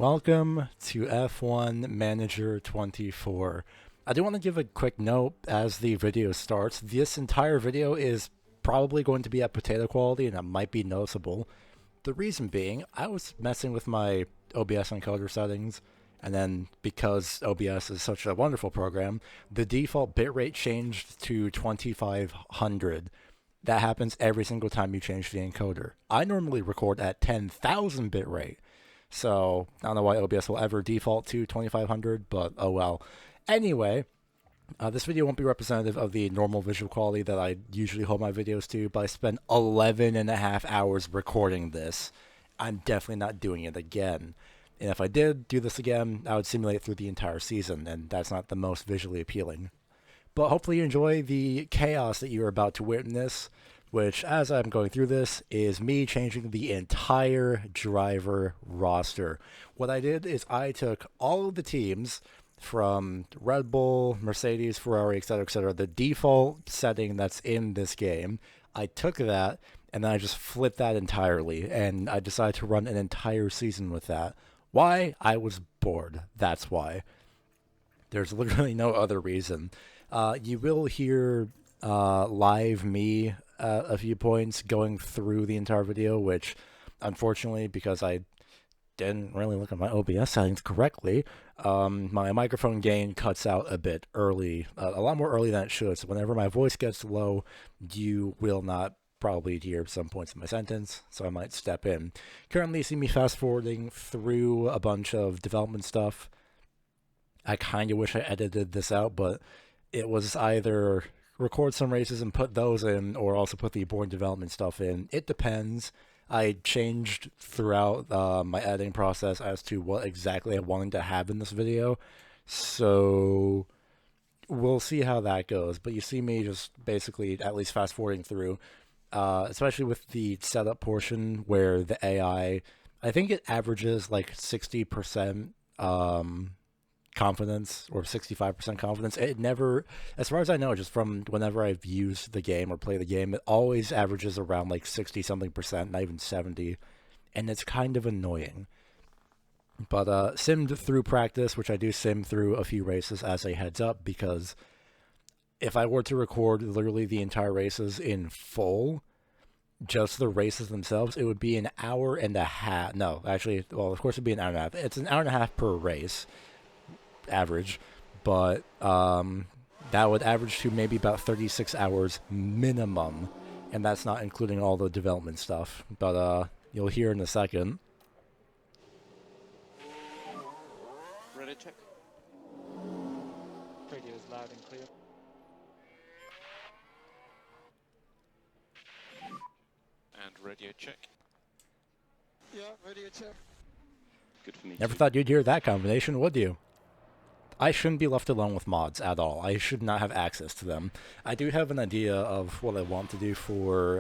Welcome to F1 Manager 24. I do want to give a quick note as the video starts. This entire video is probably going to be at potato quality and it might be noticeable. The reason being, I was messing with my OBS encoder settings, and then because OBS is such a wonderful program, the default bitrate changed to 2500. That happens every single time you change the encoder. I normally record at 10,000 bitrate. So, I don't know why OBS will ever default to 2500, but oh well. Anyway, this video won't be representative of the normal visual quality that I usually hold my videos to, but I spent 11 and a half hours recording this. I'm definitely not doing it again. And if I did do this again, I would simulate through the entire season, and that's not the most visually appealing. But hopefully you enjoy the chaos that you're about to witness, which, as I'm going through this, is me changing the entire driver roster. What I did is I took all of the teams from Red Bull, Mercedes, Ferrari, etc., the default setting that's in this game. I took that, and then I just flipped that entirely, and I decided to run an entire season with that. Why? I was bored. That's why. There's literally no other reason. You will hear live me a few points going through the entire video, which unfortunately, because I didn't really look at my OBS settings correctly, my microphone gain cuts out a bit early, a lot more early than it should. So whenever my voice gets low, you will not probably hear some points in my sentence, so I might step in. Currently, you see me fast forwarding through a bunch of development stuff. I kind of wish I edited this out, but it was either record some races and put those in, or also put the boring development stuff in. It depends. I changed throughout my editing process as to what exactly I wanted to have in this video, so we'll see how that goes. But you see me just basically at least fast forwarding through, especially with the setup portion where the AI, I think it averages like 60% confidence or 65% confidence. It never, as far as I know, just from whenever I've used the game or play the game, it always averages around like 60 something percent, not even 70, and it's kind of annoying. But simmed through practice, which I do sim through a few races as a heads up, because if I were to record literally the entire races in full, just the races themselves, it would be an hour and a half. No, actually, well, of course it'd be an hour and a half. It's an hour and a half per race average, but that would average to maybe about 36 hours minimum, and that's not including all the development stuff. But you'll hear in a second. Ready, check. Radio is loud and clear. And radio check. Yeah, radio check. Good for me. Never thought you'd hear that combination, would you? I shouldn't be left alone with mods at all. I should not have access to them. I do have an idea of what I want to do for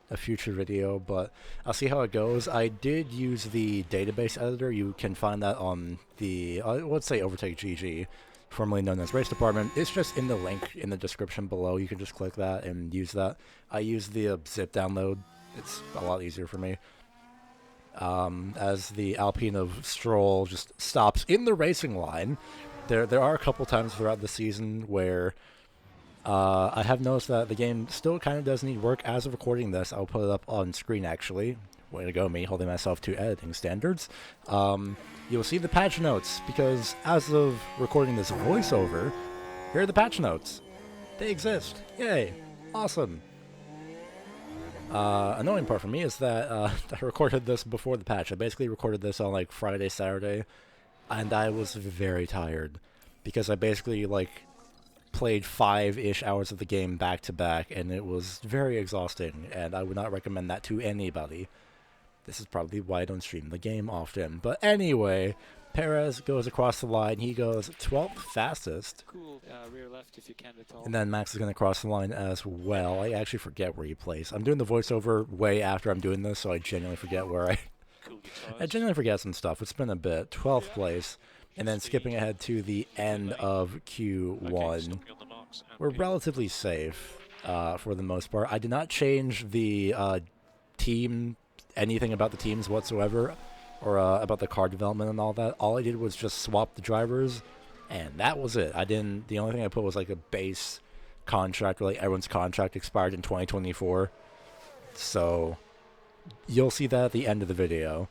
a future video, but I'll see how it goes. I did use the database editor. You can find that on the, let's say, Overtake GG, formerly known as Race Department. It's just in the link in the description below. You can just click that and use that. I use the zip download. It's a lot easier for me. As the Alpine of Stroll just stops in the racing line. There are a couple times throughout the season where I have noticed that the game still kind of does need work. As of recording this, I'll put it up on screen actually. Way to go, me, holding myself to editing standards. You'll see the patch notes, because as of recording this voiceover, here are the patch notes. They exist. Yay. Awesome. Annoying part for me is that I recorded this before the patch. I basically recorded this on like Friday, Saturday, and I was very tired because I basically like played 5-ish hours of the game back to back, and it was very exhausting, and I would not recommend that to anybody. This is probably why I don't stream the game often. But anyway, Perez goes across the line. He goes 12th fastest. Cool. Rear left if you can at all. And then Max is going to cross the line as well. I actually forget where he plays. I'm doing the voiceover way after I'm doing this, so I genuinely forget where I genuinely forget some stuff. It's been a bit. 12th place. And then skipping ahead to the end of Q1. We're relatively safe for the most part. I did not change the team, anything about the teams whatsoever. or about the car development and all that. All I did was just swap the drivers, and that was it. I didn't. The only thing I put was like a base contract. Like everyone's contract expired in 2024, so you'll see that at the end of the video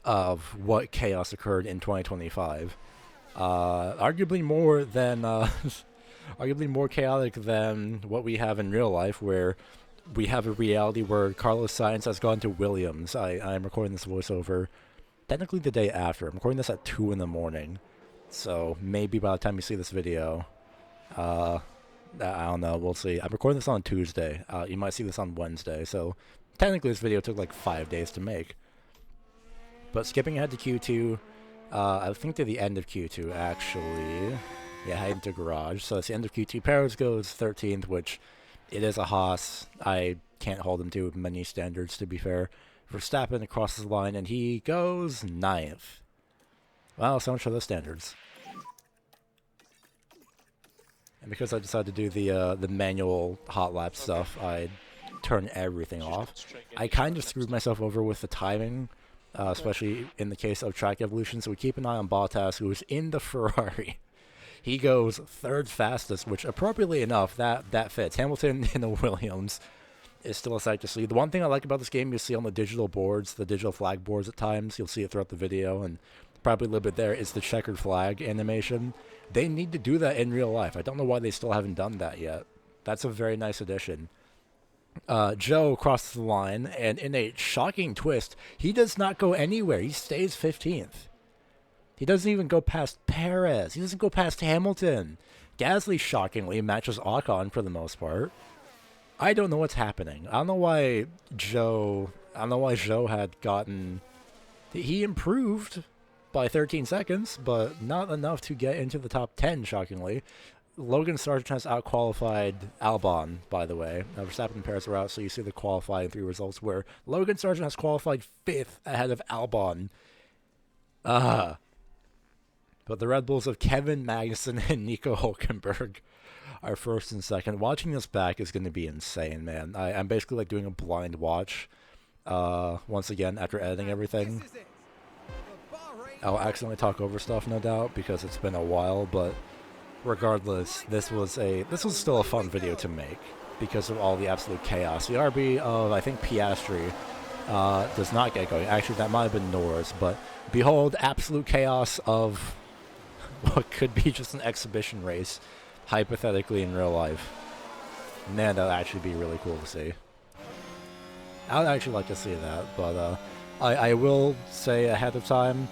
of what chaos occurred in 2025. Arguably more than arguably more chaotic than what we have in real life, where we have a reality where Carlos Sainz has gone to Williams. I'm recording this voiceover technically the day after. I'm recording this at 2 in the morning. So maybe by the time you see this video, I don't know, we'll see. I'm recording this on Tuesday. You might see this on Wednesday. So technically this video took like 5 days to make. But skipping ahead to Q2, I think to the end of Q2 actually. Yeah, heading to garage. So it's the end of Q2. Perez goes 13th, which it is a Haas. I can't hold him to many standards, to be fair. Verstappen crosses the line, and he goes 9th. Well, so much for the standards. And because I decided to do the manual hot lap stuff, I turned everything off. I kind of screwed myself over with the timing, especially in the case of track evolution. So we keep an eye on Bottas, who is in the Ferrari. He goes 3rd fastest, which appropriately enough, that fits. Hamilton in the Williams is still a sight to see. The one thing I like about this game, you'll see on the digital boards, the digital flag boards at times, you'll see it throughout the video, and probably a little bit there, is the checkered flag animation. They need to do that in real life. I don't know why they still haven't done that yet. That's a very nice addition. Joe crosses the line, and in a shocking twist, he does not go anywhere. He stays 15th. He doesn't even go past Perez. He doesn't go past Hamilton. Gasly, shockingly, matches Ocon for the most part. I don't know what's happening. I don't know why Joe had gotten... He improved by 13 seconds, but not enough to get into the top 10, shockingly. Logan Sargent has out-qualified Albon, by the way. Verstappen and Perez are out, so you see the qualifying 3 results where Logan Sargent has qualified 5th ahead of Albon. But the Red Bulls of Kevin Magnussen and Nico Hulkenberg are 1st and 2nd. Watching this back is going to be insane, man. I'm basically like doing a blind watch. Once again, after editing everything. I'll accidentally talk over stuff, no doubt, because it's been a while. But regardless, this was still a fun video to make because of all the absolute chaos. The RB of, I think, Piastri does not get going. Actually, that might have been Norris, but behold, absolute chaos of what could be just an exhibition race, hypothetically in real life. Man, that would actually be really cool to see. I would actually like to see that, but I will say ahead of time,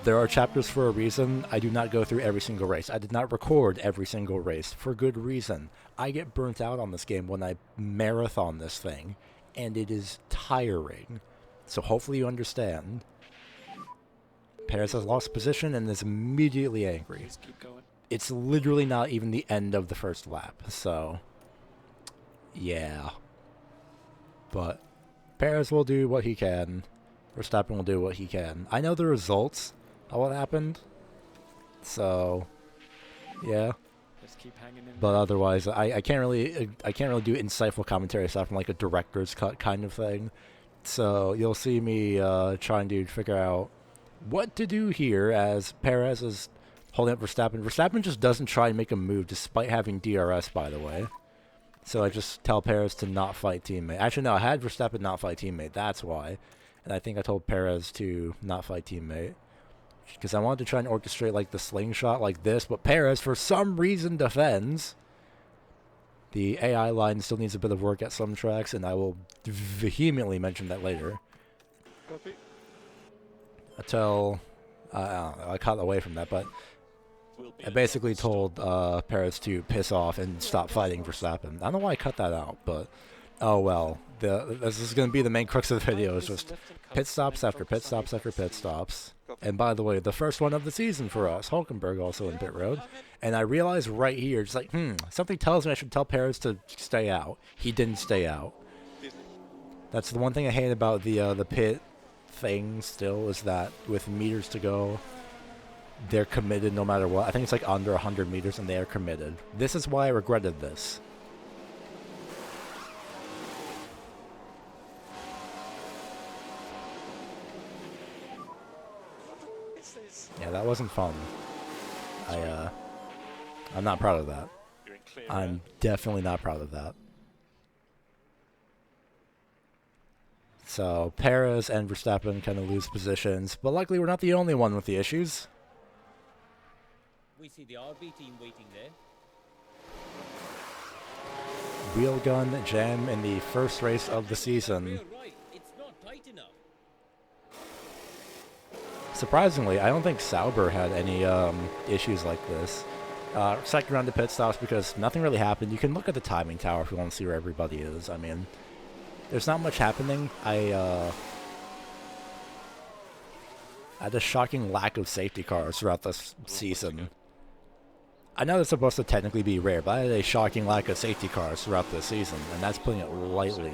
there are chapters for a reason. I do not go through every single race. I did not record every single race for good reason. I get burnt out on this game when I marathon this thing, and it is tiring. So hopefully you understand. Perez has lost position and is immediately angry. Just keep going. It's literally not even the end of the first lap, so yeah. But Perez will do what he can. Verstappen will do what he can. I know the results of what happened, so yeah. Just keep hanging in. But otherwise, I can't really do insightful commentary aside from like a director's cut kind of thing. So you'll see me trying to figure out what to do here as Perez is holding up Verstappen. Verstappen just doesn't try and make a move despite having DRS, by the way. So I just tell Perez to not fight teammate. Actually, no, I had Verstappen not fight teammate. That's why. And I think I told Perez to not fight teammate. Because I wanted to try and orchestrate like the slingshot like this. But Perez, for some reason, defends. The AI line still needs a bit of work at some tracks. And I will vehemently mention that later. Copy. I cut away from that, but I basically told Perez to piss off and stop fighting Verstappen. I don't know why I cut that out, but oh well. This is going to be the main crux of the video. It's just pit stops after pit stops after pit stops. And by the way, the first one of the season for us, Hulkenberg also in pit road. And I realized right here, just like, something tells me I should tell Perez to stay out. He didn't stay out. That's the one thing I hate about the pit thing still, is that with meters to go, they're committed no matter what. I think it's like under 100 meters and they are committed. This is why I regretted this. Yeah, that wasn't fun. I'm not proud of that. You're in clear. I'm definitely not proud of that. So Perez and Verstappen kind of lose positions, but luckily we're not the only one with the issues. We see the RB team waiting there. Wheel gun jam in the first race of the season. Rear right. It's not tight enough. Surprisingly, I don't think Sauber had any issues like this. Second round of pit stops because nothing really happened. You can look at the timing tower if you want to see where everybody is. I mean, there's not much happening. I had a shocking lack of safety cars throughout this season. I know that's supposed to technically be rare, but I had a shocking lack of safety cars throughout this season, and that's putting it lightly.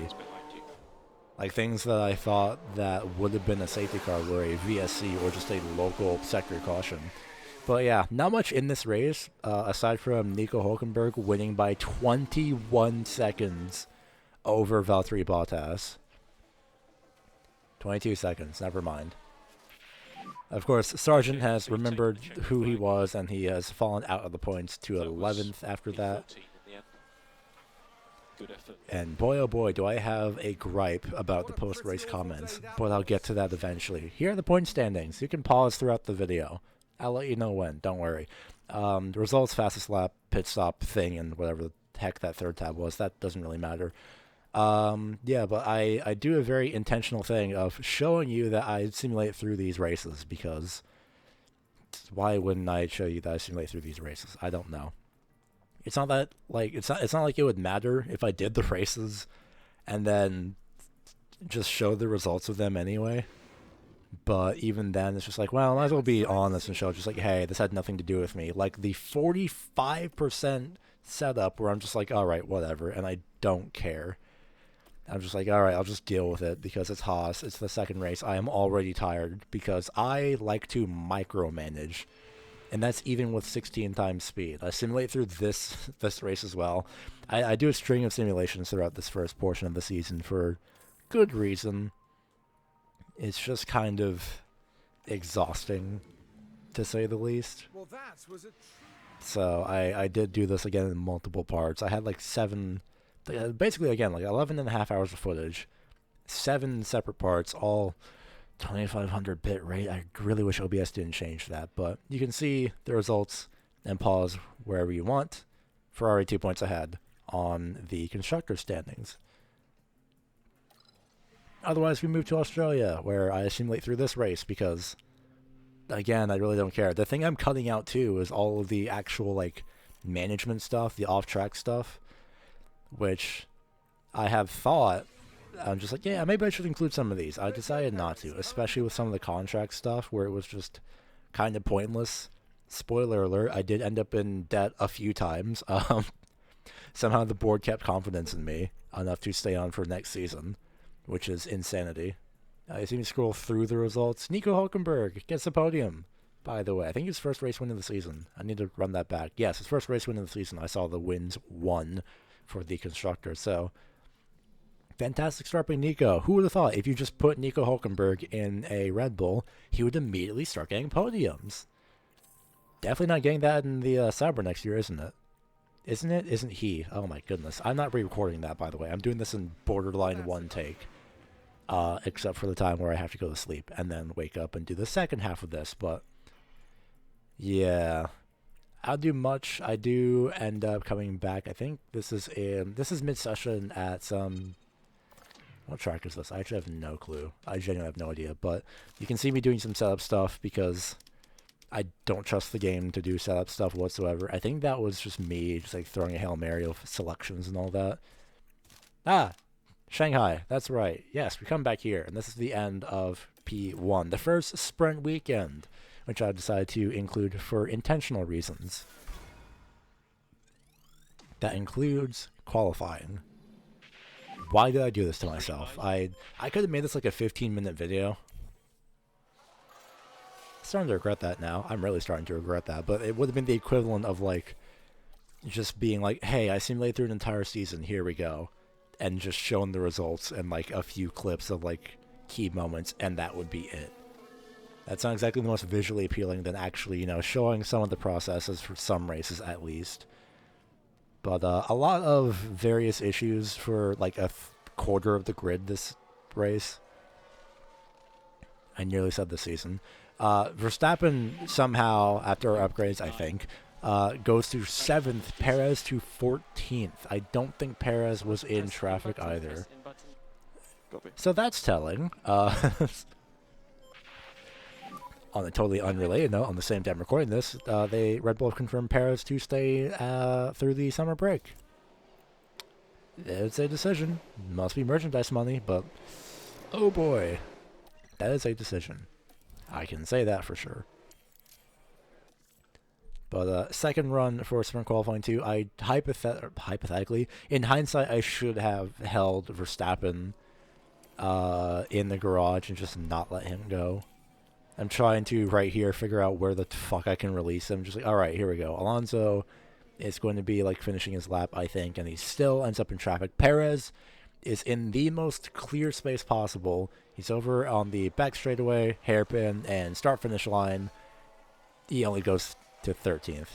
Like, things that I thought that would have been a safety car were a VSC or just a local sector caution. But yeah, not much in this race, aside from Nico Hulkenberg winning by 21 seconds over Valtteri Bottas. 22 seconds, never mind. Of course, Sargent has remembered who he was, and he has fallen out of the points to 11th after that. And boy, oh boy, do I have a gripe about the post-race comments, but I'll get to that eventually. Here are the point standings. You can pause throughout the video. I'll let you know when, don't worry. The results, fastest lap, pit stop thing, and whatever the heck that third tab was, that doesn't really matter. Yeah, but I do a very intentional thing of showing you that I simulate through these races, because why wouldn't I show you that I simulate through these races? I don't know. It's not that, like, it's not like it would matter if I did the races and then just show the results of them anyway. But even then, it's just like, well, I might as well be honest and show just like, hey, this had nothing to do with me. Like the 45% setup where I'm just like, all right, whatever, and I don't care. I'm just like, all right, I'll just deal with it because it's Haas. It's the second race. I am already tired because I like to micromanage, and that's even with 16 times speed. I simulate through this race as well. I do a string of simulations throughout this first portion of the season for good reason. It's just kind of exhausting, to say the least. Well, that was a So I did do this again in multiple parts. I had like basically again, like 11 and a half hours of footage, 7 separate parts, all 2500 bit rate. I really wish OBS didn't change that, but you can see the results and pause wherever you want. Ferrari 2 points ahead on the constructor standings. Otherwise, we move to Australia, where I simulate through this race because, again, I really don't care. The thing I'm cutting out, too, is all of the actual, like, management stuff, the off-track stuff, which I have thought, I'm just like, yeah, maybe I should include some of these. I decided not to, especially with some of the contract stuff, where it was just kind of pointless. Spoiler alert, I did end up in debt a few times. Somehow the board kept confidence in me enough to stay on for next season, which is insanity. You see me scroll through the results. Nico Hulkenberg gets the podium, by the way. I think his first race win of the season. I need to run that back. Yes, his first race win of the season. I saw the wins 1 for the constructor. So, fantastic start by Nico. Who would have thought if you just put Nico Hulkenberg in a Red Bull, he would immediately start getting podiums? Definitely not getting that in the Sauber next year, isn't it? Isn't it? Isn't he? Oh my goodness. I'm not re-recording that, by the way. I'm doing this in borderline one take. Except for the time where I have to go to sleep and then wake up and do the second half of this. But, yeah. I'll do much. I do end up coming back. I think this is mid-session at some... What track is this? I actually have no clue. I genuinely have no idea. But you can see me doing some setup stuff because I don't trust the game to do setup stuff whatsoever. I think that was just me just like throwing a Hail Mary of selections and all that. Ah! Shanghai, that's right. Yes, we come back here, and this is the end of P1, the first sprint weekend, which I decided to include for intentional reasons. That includes qualifying. Why did I do this to myself? I could have made this like a 15-minute video. Starting to regret that now. I'm really starting to regret that, but it would have been the equivalent of like just being like, hey, I simulated through an entire season, here we go. And just showing the results and like a few clips of like key moments, and that would be it. That's not exactly the most visually appealing than actually, showing some of the processes for some races at least. But a lot of various issues for like a quarter of the grid this race. I nearly said this season. Verstappen somehow, after upgrades, I think, goes to 7th, Perez to 14th. I don't think Perez was in traffic either. So that's telling. On a totally unrelated note, on the same time recording this, Red Bull have confirmed Perez to stay through the summer break. It's a decision. Must be merchandise money, but oh boy, that is a decision. I can say that for sure. But second run for sprint qualifying 2, I hypothetically, in hindsight, I should have held Verstappen in the garage and just not let him go. I'm trying to, right here, figure out where the fuck I can release him. Just like, alright, here we go. Alonso is going to be, like, finishing his lap, I think, and he still ends up in traffic. Perez is in the most clear space possible. He's over on the back straightaway, hairpin, and start-finish line. He only goes to 13th.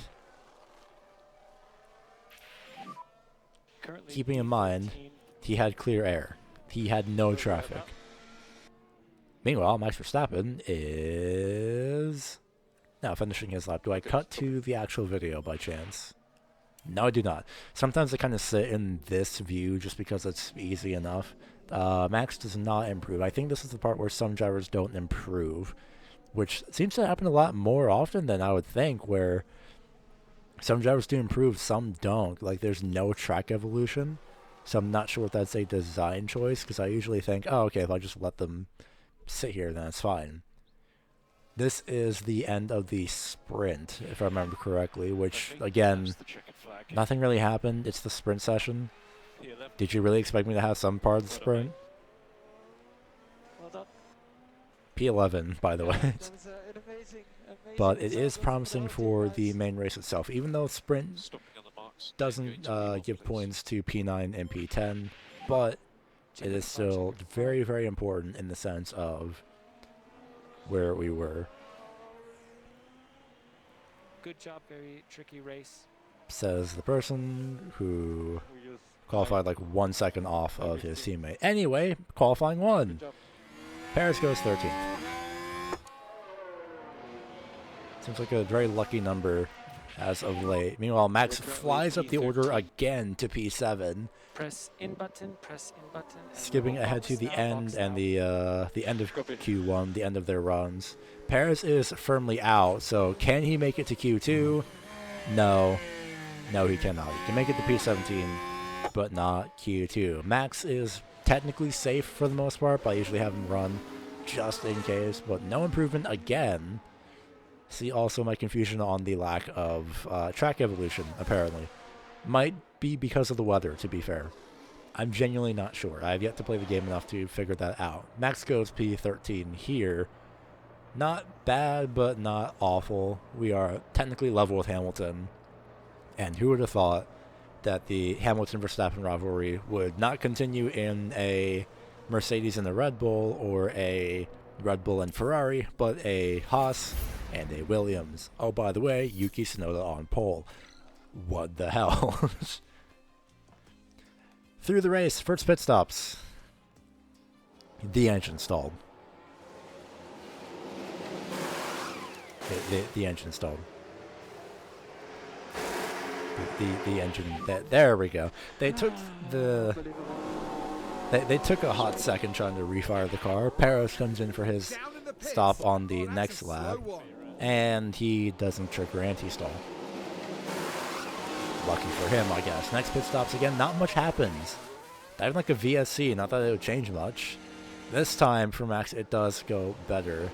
Currently Keeping in mind, he had clear air. He had no traffic. Meanwhile, Max Verstappen is now finishing his lap. Do I cut to the actual video by chance? No, I do not. Sometimes I kind of sit in this view just because it's easy enough. Max does not improve. I think this is the part where some drivers don't improve, which seems to happen a lot more often than I would think, where some drivers do improve, some don't. Like, there's no track evolution. So I'm not sure if that's a design choice, because I usually think, oh, okay, if I just let them sit here, then it's fine. This is the end of the sprint, if I remember correctly, which, again, nothing really happened. It's the sprint session. Did you really expect me to have some part of the sprint? Well done. P11, by the way. But it is promising for the main race itself, even though sprint doesn't give points to P9 and P10, but it is still very, very important in the sense of where we were. Good job, very tricky race. Says the person who qualified like 1 second off of his teammate. Anyway, qualifying 1. Perez goes 13th. Seems like a very lucky number as of late. Meanwhile, Max flies up the order again to P7. Press in button, Skipping ahead to the end and the end of Q1, the end of their runs. Perez is firmly out, so can he make it to Q2? No. No, he cannot. He can make it to P17, but not Q2. Max is technically safe for the most part, but I usually have him run just in case, but no improvement again. See also my confusion on the lack of track evolution, apparently. Might be because of the weather, to be fair. I'm genuinely not sure. I have yet to play the game enough to figure that out. Max goes P13 here. Not bad, but not awful. We are technically level with Hamilton. And who would have thought that the Hamilton-Verstappen rivalry would not continue in a Mercedes and a Red Bull, or a Red Bull and Ferrari, but a Haas and a Williams. Oh, by the way, Yuki Tsunoda on pole. What the hell? Through the race, first pit stops. The engine stalled. The engine stalled. The engine. There we go. They took the. They took a hot second trying to refire the car. Perez comes in for his stop on the next lap, and he doesn't trigger anti-stall. Lucky for him, I guess. Next pit stops again. Not much happens. Not even like a VSC. Not that it would change much. This time for Max, it does go better.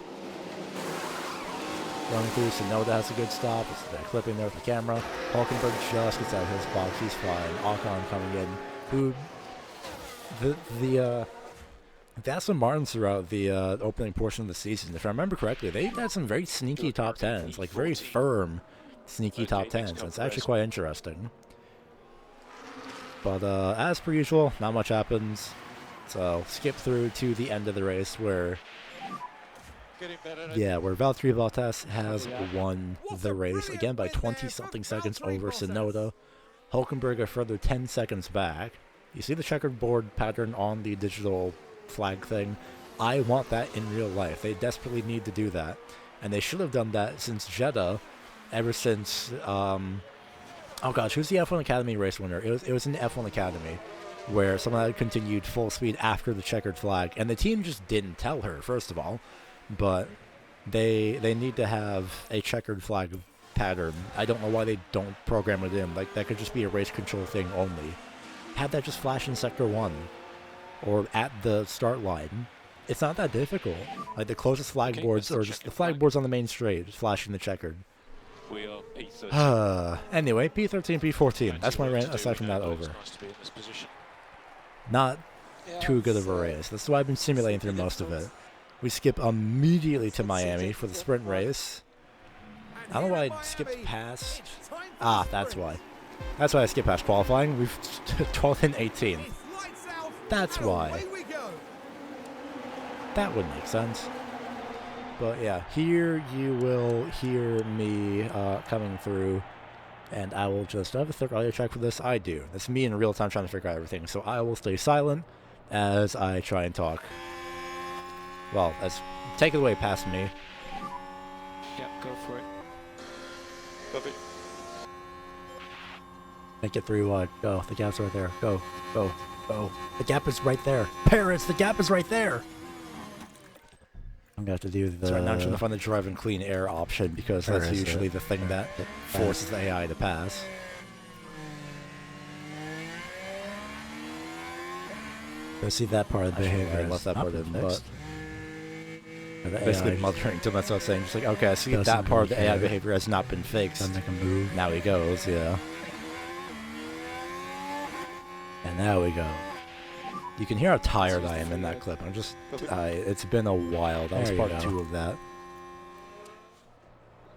Running through, Tsunoda has a good stop. It's the clipping there with the camera. Hulkenberg just gets out of his box. He's fine. Ocon coming in. Who the Aston Martins throughout the opening portion of the season, if I remember correctly, they had some very sneaky top 10s, like very firm sneaky top 10s. It's actually quite interesting. But as per usual, not much happens. So skip through to the end of the race where getting better. Yeah, where Valtteri Bottas has won the race, again by 20-something seconds over Tsunoda. Hulkenberg a further 10 seconds back. You see the checkered board pattern on the digital flag thing? I want that in real life. They desperately need to do that. And they should have done that since Jeddah, ever since, oh gosh, who's the F1 Academy race winner? It was in the F1 Academy, where someone had continued full speed after the checkered flag, and the team just didn't tell her, first of all. But they need to have a checkered flag pattern. I don't know why they don't program it in. Like, that could just be a race control thing only. Have that just flash in Sector 1 or at the start line. It's not that difficult. Like, the closest flag boards, or just the flag boards on the main straight, just flashing the checkered. We are P13. Anyway, P13, P14. That's my rant aside from that over. Not too good of a race. That's why I've been simulating through most of it. We skip immediately to Miami for the sprint race. I don't know why I skipped past... Ah, that's why. That's why I skipped past qualifying. We've 12th and 18th. That's why. That would make sense. But yeah, here you will hear me coming through, and I will just... Do I have a third audio track for this? I do. It's me in real time trying to figure out everything, so I will stay silent as I try and talk. Well, take it away past me. Yep, go for it. Love it. Make it 3 wide. Go. The gap's right there. Go. Go. Go. The gap is right there. Paris, the gap is right there. I'm going to have to do the... Sorry, now I'm trying to find the drive and clean air option, because that's usually the thing that forces the AI to pass. I see that part of the behavior. I left that part in, but... Basically mothering to myself, saying just like, okay, I see that part of the AI behavior has not been fixed. Doesn't make a move. Now he goes, yeah. And now we go. You can hear how tired I am in that clip. I'm just, it's been a while. That was part 2 of that.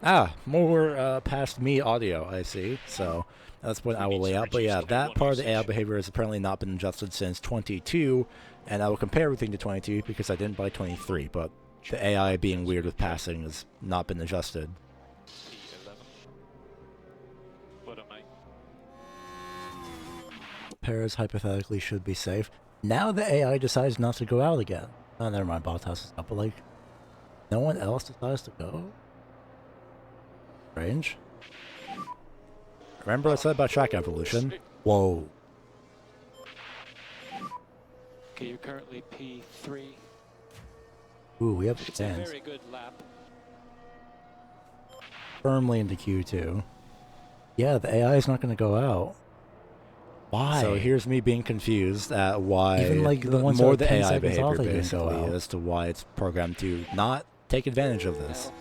Ah, more past me audio, I see. So that's what I will lay out. But yeah, that part of the AI behavior has apparently not been adjusted since 22. And I will compare everything to 22 because I didn't buy 23. But the AI being weird with passing has not been adjusted. Paris hypothetically should be safe. Now the AI decides not to go out again. Oh, never mind, Bottas is up, but like, no one else decides to go? Strange. Remember I said about track evolution? Whoa. Okay, you're currently P3. Ooh, we have the stands. It's a very good lap. Firmly into Q2. Yeah, the AI is not going to go out. Why? So here's me being confused at why even like the ones more the AI behavior basically as to why it's programmed to not take advantage of this.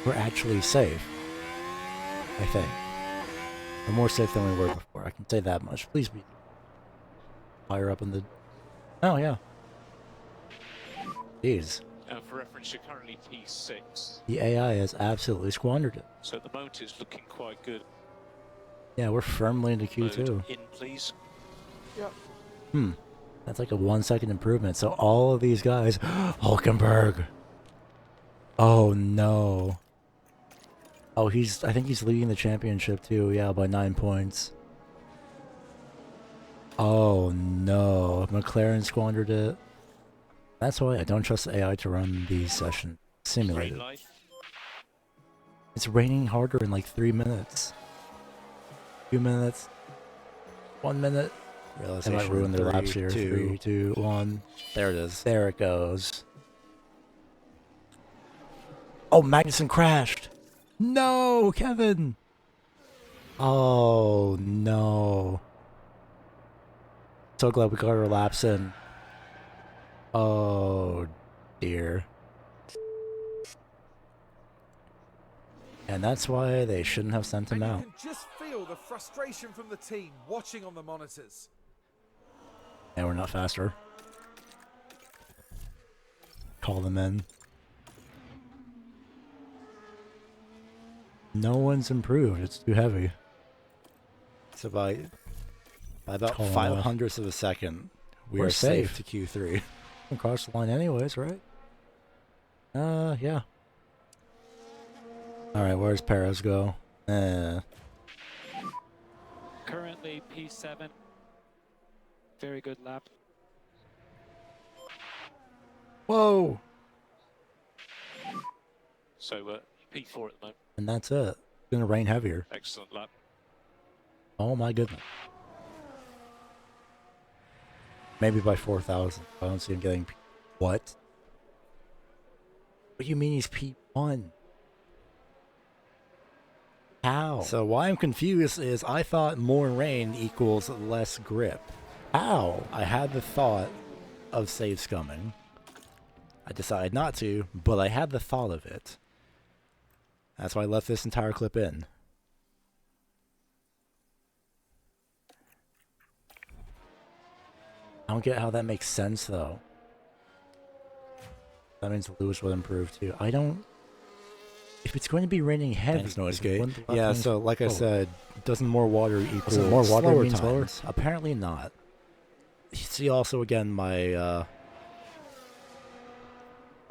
We're actually safe, I think. We're more safe than we were before. I can say that much. Please be higher up in the... Oh, yeah. Jeez. For reference, you're currently P6. The AI has absolutely squandered it. So at the moment it's looking quite good. Yeah, we're firmly into Q2. Mode in, please. Yep. That's like a 1 second improvement. So all of these guys... Hulkenberg! Oh, no. Oh, I think he's leading the championship too, yeah, by 9 points. Oh, no. McLaren squandered it. That's why I don't trust the AI to run these sessions simulated. It's raining harder in like 3 minutes. 2 minutes. 1 minute. They might ruin their laps here. 3, 2, 1. There it is. There it goes. Oh, Magnussen crashed. No, Kevin. Oh, no. So glad we got our laps in. Oh, dear. And that's why they shouldn't have sent him out. You can just feel the frustration from the team watching on the monitors. And we're not faster. Call them in. No one's improved. It's too heavy. So by about 5/100ths of a second, We're safe to Q3. Across the line anyways, right? Yeah. Alright, where's Perez go? Currently P7. Very good lap. Whoa! So P4 at the moment. And that's it. It's gonna rain heavier. Excellent lap. Oh my goodness. Maybe by 4,000. I don't see him getting What? What do you mean he's P1? How? So why I'm confused is I thought more rain equals less grip. How? I had the thought of save scumming. I decided not to, but I had the thought of it. That's why I left this entire clip in. I don't get how that makes sense, though. That means Lewis will improve, too. I don't... If it's going to be raining heavy... Thanks, Noise Gate. Yeah, so, like I said, doesn't more water equal more water slower means times? Slower? Apparently not. See also, again, my...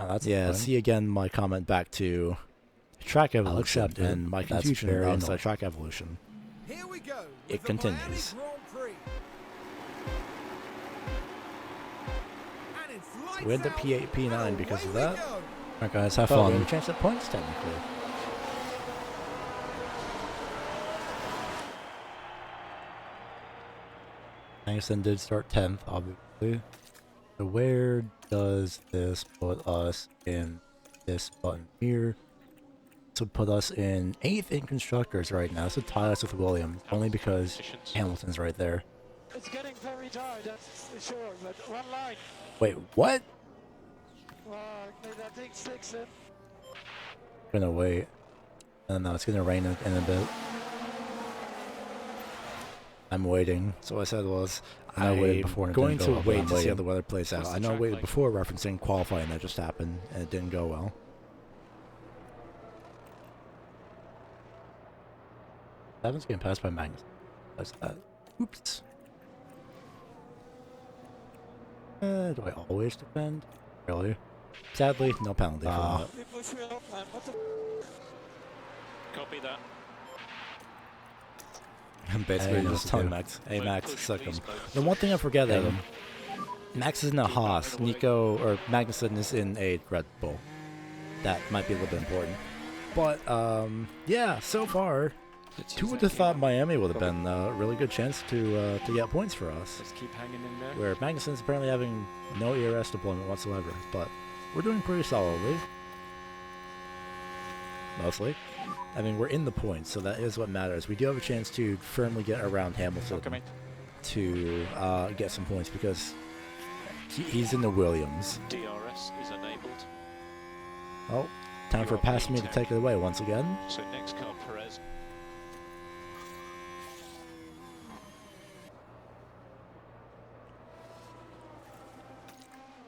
Oh, that's yeah, see again my comment back to track evolution and my confusion outside track evolution. Here we go. It continues. We end up P8, P9 because of that. Alright guys, have fun. We have a chance at points technically. Magnussen did start 10th, obviously. So where does this put us in this button here? This would put us in 8th in constructors right now. This would tie us with Williams, only because Hamilton's right there. It's getting very tight, that's sure, but one line. Wait, what? That thing sticks in. Gonna wait. No, it's gonna rain in a bit. I'm waiting. So what I said was, I'm going to wait to see how the weather plays out. I know I waited before referencing qualifying that just happened, and it didn't go well. Seven's getting passed by Magnus. That's that. Oops. Do I always defend? Really? Sadly, no penalty for that. Copy that. I'm basically just telling Max, hey Max, suck him. The one thing I forget is Max is in a Haas, Nico, or Magnussen is in a Red Bull. That might be a little bit important. But, yeah, so far, who would have thought Miami would have been a really good chance to get points for us? Let's keep hanging in there. Where Magnussen's apparently having no ERS deployment whatsoever, but we're doing pretty solidly. Mostly. I mean, we're in the points, so that is what matters. We do have a chance to firmly get around Hamilton to get some points because he's in the Williams. DRS is enabled. Oh, time for Pass Me to take it away once again. So next car, Perez.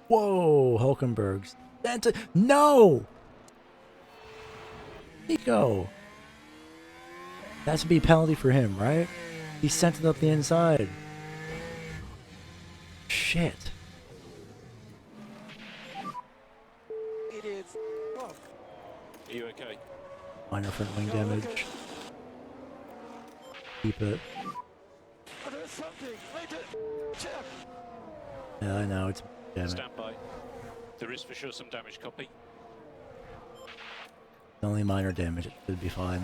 Whoa, Hulkenberg's. No! Nico! That should be a penalty for him, right? He sent it up the inside. Shit. It is. Are you okay? Minor front wing damage. Keep it. Oh, there's something. Make it. Check. Yeah, I know, it's damage. Stand by. There is for sure some damage, copy. Only minor damage, it should be fine.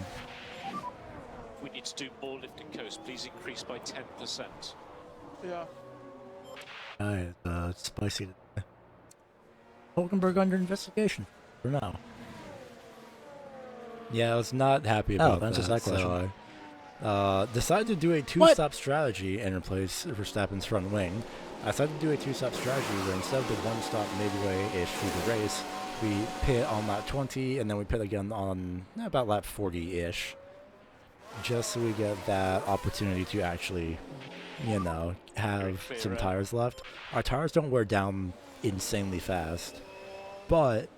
We need to do more lift and coast. Please increase by 10%. Yeah. Alright, it's spicy today. Hulkenberg under investigation for now. Yeah, I was not happy about that. That question. So I decided to do a two-stop strategy and replace Verstappen's front wing. I decided to do a two-stop strategy where instead of the one-stop midway-ish through the race, we pit on lap 20 and then we pit again on about lap 40-ish. Just so we get that opportunity to actually, you know, have some tires left. Our tires don't wear down insanely fast, but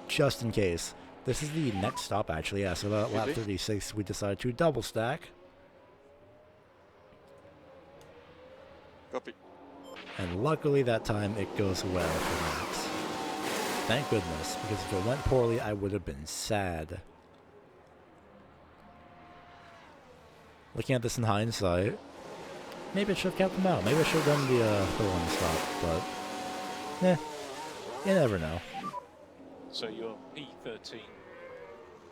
just in case. This is the next stop actually, yeah, so about lap 36 we decided to double stack. Copy. And luckily that time it goes well for Max. Thank goodness, because if it went poorly, I would have been sad. Looking at this in hindsight, maybe I should have kept him out. Maybe I should have done the one stop, but you never know. So you're P13.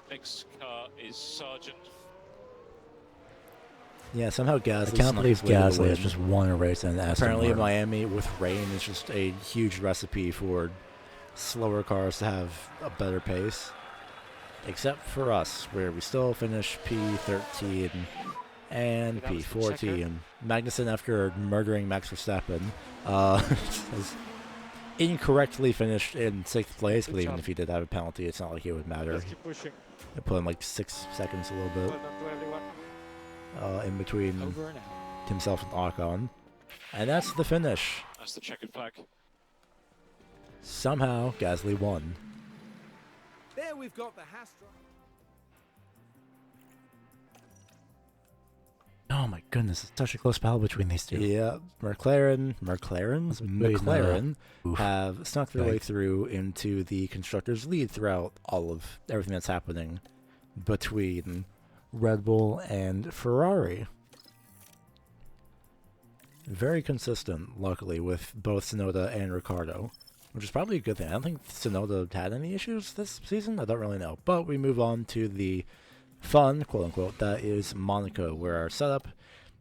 Next car is Sargent. Yeah, somehow Gasly. I can't believe Gasly has just won a race in Aston Apparently, Martin. Miami with rain is just a huge recipe for slower cars to have a better pace. Except for us, where we still finish P13 and P14. Magnussen, after murdering Max Verstappen, has incorrectly finished in 6th place, but even if he did have a penalty, it's not like it would matter. Let's keep pushing. It put him like 6 seconds a little bit Well done to everyone. in between Over and out. himself and Ocon. And that's the finish. That's the checkered flag. Somehow, Gasly won. There we've got the Haas driver. Oh my goodness, it's such a close battle between these two. Yeah, McLaren Oof. have snuck their way Yikes. through into the constructors' lead throughout all of everything that's happening between Red Bull and Ferrari. Very consistent, luckily, with both Tsunoda and Ricciardo, which is probably a good thing. I don't think Tsunoda had any issues this season. I don't really know. But we move on to the fun, quote-unquote, that is Monaco, where our setup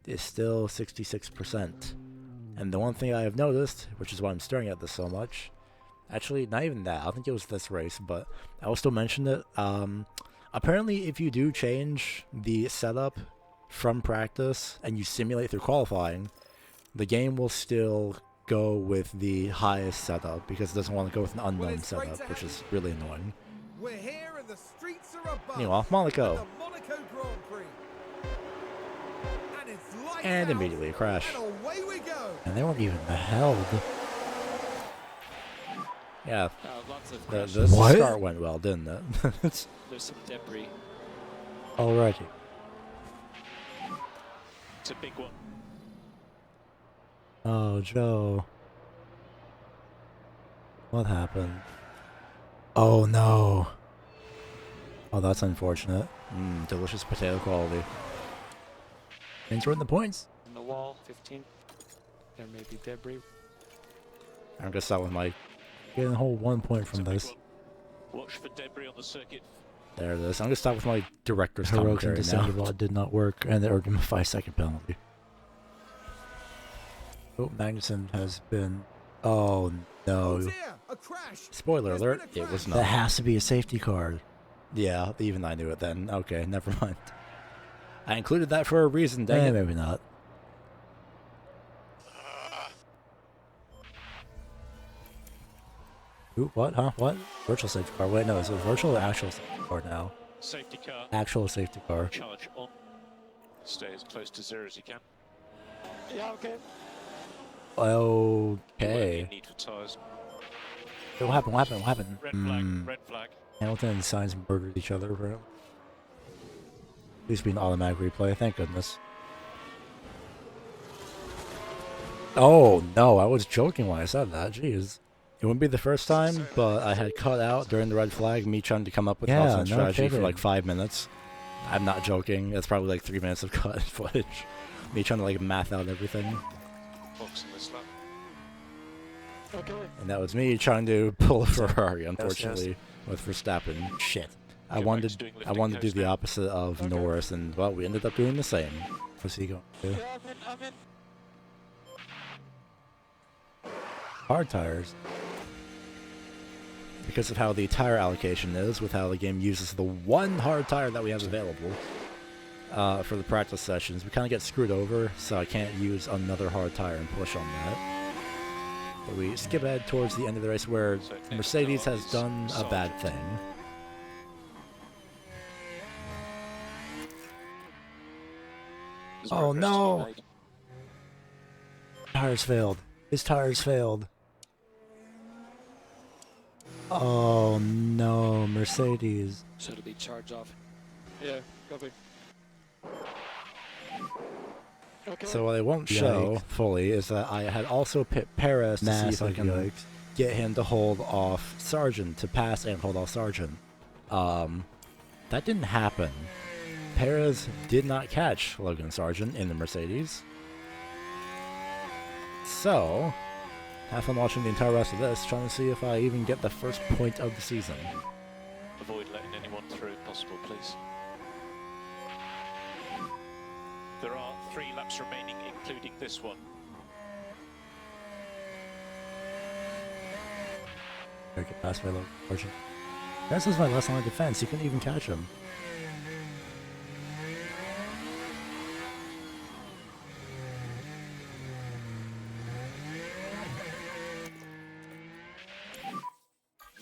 is still 66%. And the one thing I have noticed, which is why I'm staring at this so much, actually, not even that, I don't think it was this race, but I will still mention it. Apparently, if you do change the setup from practice and you simulate through qualifying, the game will still go with the highest setup because it doesn't want to go with an unknown setup, which is really annoying. We're here and the streets are above. Meanwhile, Monaco. The Monaco Grand Prix. And it's lights And out, immediately a crash. And away we go. And they weren't even held. Yeah, Lots of the crashes. What? start went well, didn't it? There's some debris. Already. It's a big one. Oh, Joe. What happened? Oh, no. Oh, that's unfortunate. Delicious potato quality. Means we're in the points. On the wall, 15. There may be debris. I'm gonna start with my. Getting a whole 1 point It's from a big this. one. Watch for debris on the circuit. There it is. I'm gonna start with my director's Heroic and commentary now. descendable did not work, and they earned him a 5-second penalty. Oh, Magnussen has been. Oh no! Here, a crash. Spoiler There's alert! been a It was crash. not. That has to be a safety card. Yeah, even I knew it then. Okay, never mind. I included that for a reason. Dang it. Maybe not. Ooh, what? Huh? What? Virtual safety car. Wait, no, is it virtual or actual safety car now? Safety car. Actual safety car. Charge on. Stay as close to 0 as you can. Yeah, okay. Okay. Need for tyres. What happened? What happened? What happened? Red flag. Red flag. Hamilton and Sainz murdered each other, apparently. At least be an automatic replay, thank goodness. Oh no! I was joking when I said that. Jeez. It wouldn't be the first time, but I had cut out during the red flag me trying to come up with Yeah, alternate no strategy for kidding. like 5 minutes. I'm not joking. It's probably like 3 minutes of cut footage. Me trying to like math out everything. Box on this lap. Okay. And that was me trying to pull a Ferrari, unfortunately, with Verstappen. Shit. I Get wanted back to doing I lifting wanted to do coast the now. opposite of Okay. Norris, and well, we ended up doing the same. What's he going to do? Yeah, I'm in. Hard tires. Because of how the tire allocation is, with how the game uses the one hard tire that we have available for the practice sessions, we kind of get screwed over, so I can't use another hard tire and push on that. But we skip ahead towards the end of the race where So Mercedes has is done a soft. bad thing. There's Oh, progress to be no. made. Tires failed. His tires failed. Oh no, Mercedes. So it'll be charge off. Yeah, copy. Okay. So what I won't show fully is that I had also picked Perez to see if I can get him to hold off Sargent, to pass and hold off Sargent. That didn't happen. Perez did not catch Logan Sargent in the Mercedes. So, have fun watching the entire rest of this, trying to see if I even get the first point of the season. Avoid letting anyone through if possible, please. There are 3 laps remaining, including this one. Okay, pass by Logan Sargent. This is my last line of defense, you couldn't even catch him.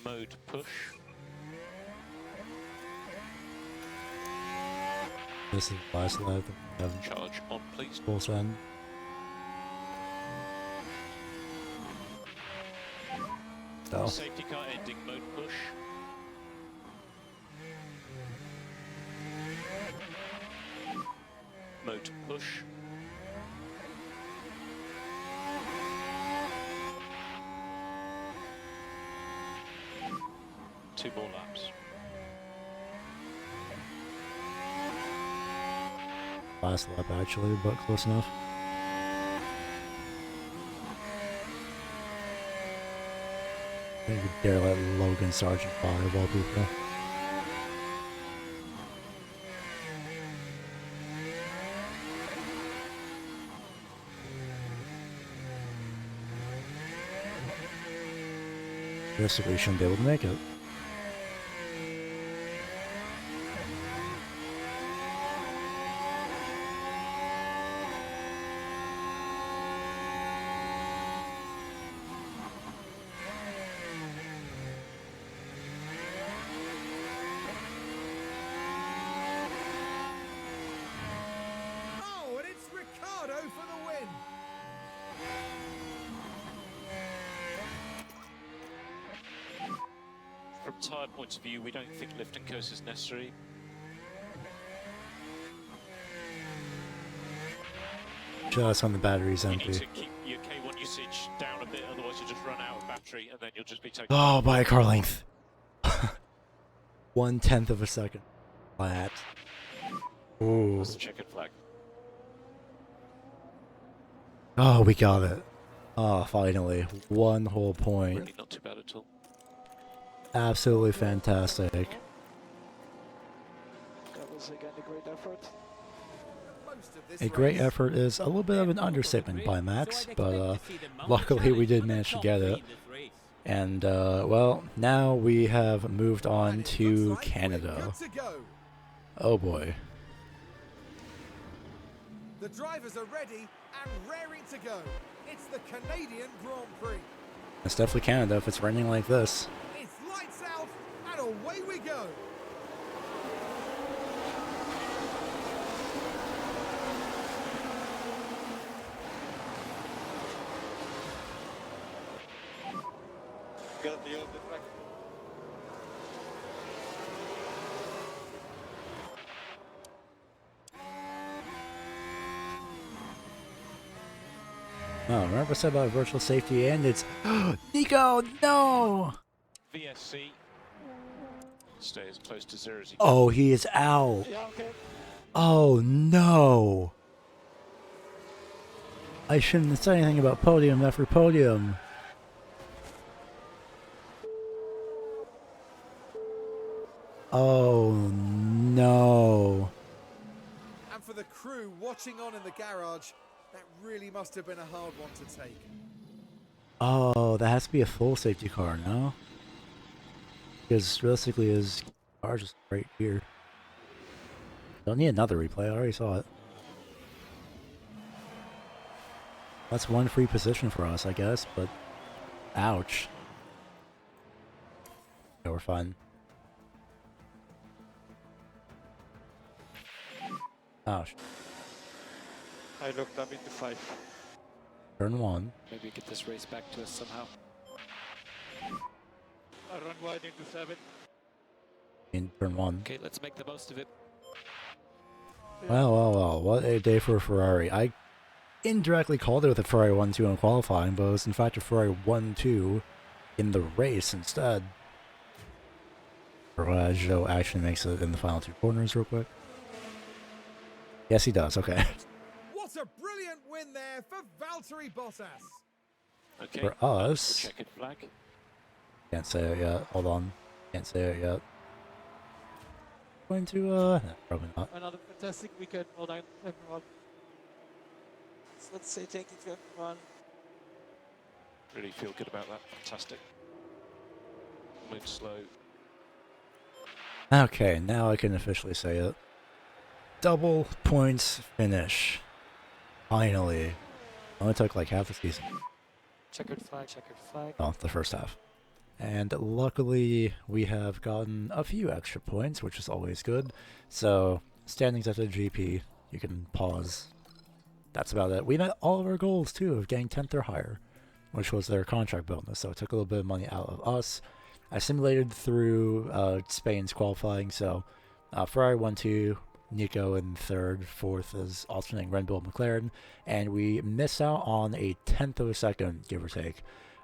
Mode push. This is the last lap of Charge on, please. full send. So, Safety car ending, mode push. Mode push. Two more laps. last lap actually, but close enough. I think you dare let Logan Sargent by of all people. Guess we shouldn't be able to make it. Oh, and it's Ricciardo for the win. From tyre point of view, we don't think lift and coast is necessary. Just on the battery's You need empty. to keep your K1 usage down a bit, otherwise you'll just run out of battery and then you'll just be taken. Oh, by a car length. 1/10 of a second. Flat. Ooh. That's the checkered flag. Oh, we got it. Oh, finally. One whole point. Really not too bad at all. Absolutely fantastic. That was again a great effort. Most of this A great race. effort is a little bit of an understatement by Max, but luckily we did manage to get it. And, well, now we have moved on And it to looks like we're Canada. good to go. Oh boy. The drivers are ready and raring to go. It's the Canadian Grand Prix. It's definitely Canada if it's raining like this. It's lights out and away we go. Got the open track. Oh, remember what I said about virtual safety and it's Nico, no! VSC. Stay as close to 0 as you can. Oh, he is out. Yeah, okay. Oh no. I shouldn't have said anything about podium after podium. Oh no. And for the crew watching on in the garage, that really must have been a hard one to take. Oh, that has to be a full safety car, no? Because realistically his car's just right here. Don't need another replay, I already saw it. That's one free position for us, I guess, but ouch. Yeah, we're fine. Ouch. I looked up into 5. Turn 1. Maybe get this race back to us somehow. I run wide into 7. In turn 1. Okay, let's make the most of it. Well, what a day for a Ferrari. I indirectly called it with a Ferrari 1-2 in qualifying, but it was in fact a Ferrari 1-2 in the race instead. Joe actually makes it in the final 2 corners real quick. Yes, he does. Okay. What a brilliant win there for Valtteri Bottas. Okay. For us, Checkered flag. can't say it yet. Hold on. Can't say it yet. Going to, no, probably not. Another fantastic weekend. Well done, everyone. So let's say thank you to everyone. Really feel good about that. Fantastic. Move slow. Okay, now I can officially say it. Double points finish. Finally. Only took like half the season. Checkered flag, checkered flag. Oh, the first half. And luckily, we have gotten a few extra points, which is always good. So, standings after the GP, you can pause. That's about it. We met all of our goals, too, of getting 10th or higher, which was their contract bonus. So, it took a little bit of money out of us. I simulated through Spain's qualifying, so Ferrari 1-2, Nico in 3rd, 4th is Austrian Grand Prix McLaren, and we miss out on a 10th of a second, give or take,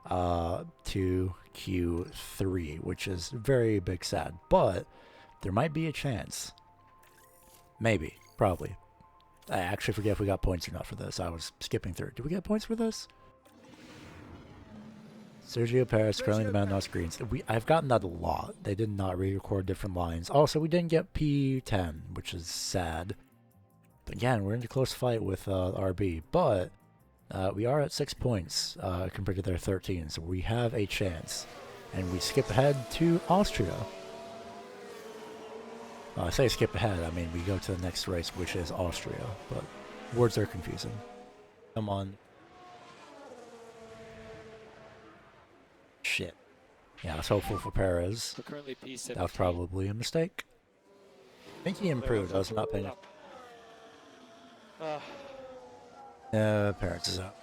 to Q3, which is very big sad, but there might be a chance. Maybe, probably. I actually forget if we got points or not for this. I was skipping through. Did we get points for this? Sergio Perez currently the man on screens. I've gotten that a lot. They did not re-record different lines. Also, we didn't get P10, which is sad. But again, we're in a close fight with RB, but we are at 6 points compared to their 13, so we have a chance. And we skip ahead to Austria. I say skip ahead, I mean we go to the next race, which is Austria, but words are confusing. Come on. Shit. Yeah, I was hopeful for Perez. We're currently P17. That was probably a mistake. I think he improved. I was not paying attention. Perez is out.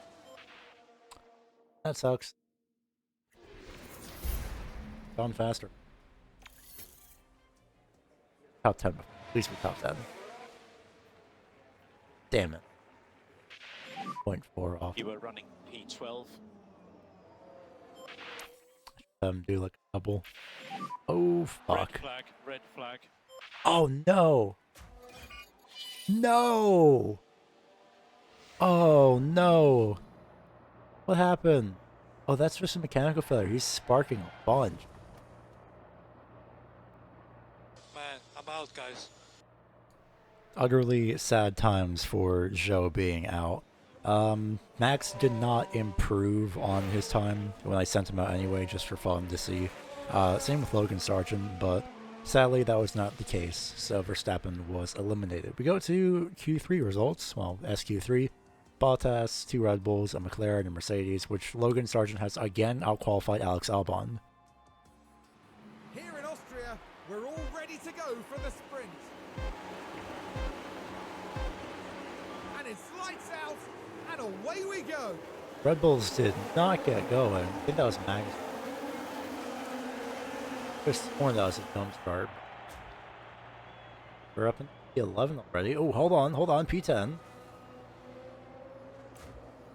That sucks. Gone faster. Top 10. At least we top 10. Damn it. 0.4 off. You were running P12. Do like a double. Oh, fuck. Red flag, red flag. Oh, no. No. Oh, no. What happened? Oh, that's just a mechanical failure. He's sparking a bunch. Man, I'm out, guys. Utterly sad times for Zhou being out. Max did not improve on his time when I sent him out anyway, just for fun to see. Same with Logan Sargent, but sadly that was not the case, so Verstappen was eliminated. We go to Q3 results, well, SQ3. Bottas, 2 Red Bulls, a McLaren, and Mercedes, which Logan Sargent has again outqualified Alex Albon. Here in Austria, we're all ready to go for the sprint. And it's lights out, and away we go. Red Bulls did not get going. I think that was Max. Just one that was a jump start. We're up in P11 already. Oh, hold on, P10.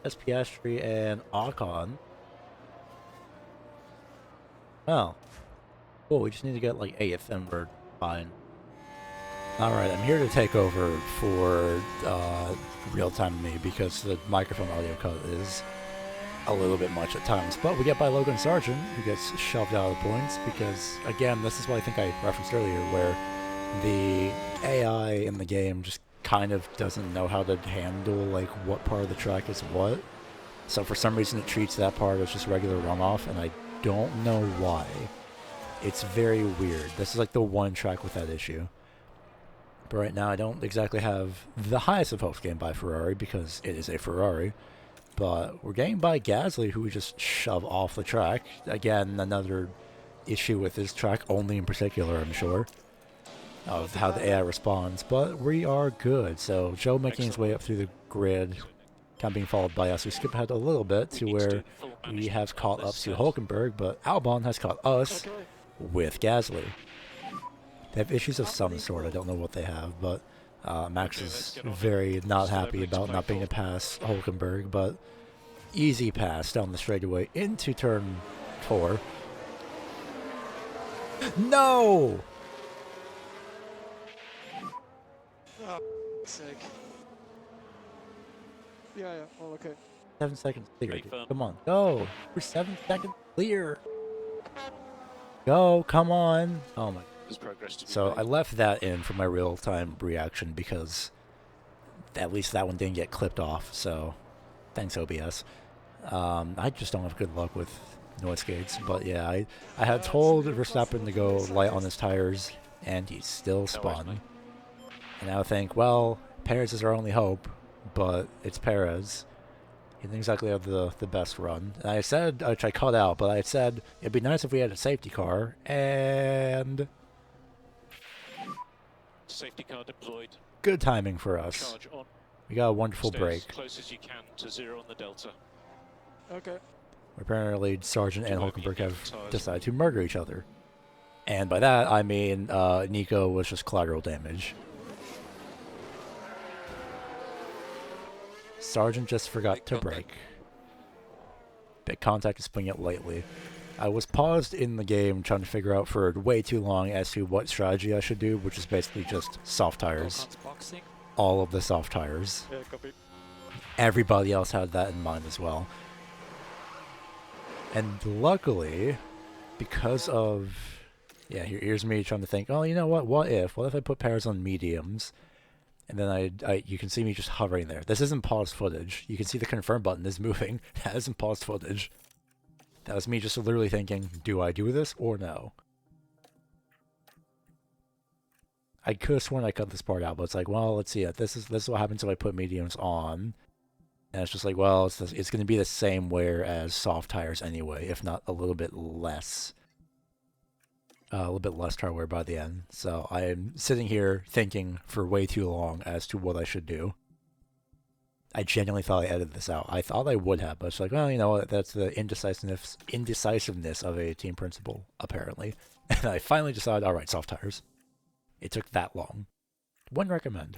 That's Piastri and Ocon. Well, cool, we just need to get like 8th and we're fine. Alright, I'm here to take over for real-time me because the microphone audio cut is a little bit much at times. But we get by Logan Sargent, who gets shoved out of the points because, again, this is what I think I referenced earlier, where the AI in the game just kind of doesn't know how to handle like what part of the track is what. So for some reason it treats that part as just regular runoff, and I don't know why. It's very weird. This is like the one track with that issue. But right now I don't exactly have the highest of hopes getting by Ferrari because it is a Ferrari. But we're getting by Gasly, who we just shove off the track. Again, another issue with this track, only in particular, I'm sure, of how the AI responds, but we are good. So Joe making his way up through the grid, kind of being followed by us. We skip ahead a little bit to where we have caught up to Hulkenberg, but Albon has caught us with Gasly. They have issues of some sort, I don't know what they have, but Max is very not happy about not being able to pass Hulkenberg, but easy pass down the straightaway into turn 4. No! Oh, sake. Yeah, all okay. 7 seconds clear. Great Dude. fun. Come on, go! We're 7 seconds clear. Go, come on! Oh my. There's progress to be So made. I left that in for my real-time reaction because at least that one didn't get clipped off. So thanks OBS. I just don't have good luck with noise gates, but yeah, I had told Verstappen to go light on his tires, and he still spun. And I would think, well, Perez is our only hope, but it's Perez. He didn't exactly have the best run. And I said, which I cut out, but I said it'd be nice if we had a safety car, and Safety car deployed. good timing for us. Charge on. We got a wonderful Stay break. as close as you can to 0 on the delta. Okay. Apparently, Sargent and Do open Hulkenberg your have tires. decided to murder each other. And by that, I mean Nico was just collateral damage. Sargent just forgot Big to contact. brake. Big contact is putting it lightly. I was paused in the game trying to figure out for way too long as to what strategy I should do, which is basically just soft tires. Boxing. All of the soft tires. Yeah, copy. Everybody else had that in mind as well. And luckily, because of... Yeah, here's me trying to think, oh, you know what? What if I put Perez on mediums? And then you can see me just hovering there. This isn't paused footage. You can see the confirm button is moving. That isn't paused footage. That was me just literally thinking, do I do this or no? I could have sworn I cut this part out, but it's like, well, let's see. This is what happens if I put mediums on. And it's just like, well, it's going to be the same wear as soft tires anyway, if not a little bit less. A little bit less tire wear by the end. So I am sitting here thinking for way too long as to what I should do. I genuinely thought I edited this out. I thought I would have, but it's like, well, you know what? That's the indecisiveness of a team principal, apparently. And I finally decided, all right, soft tires. It took that long. Wouldn't recommend.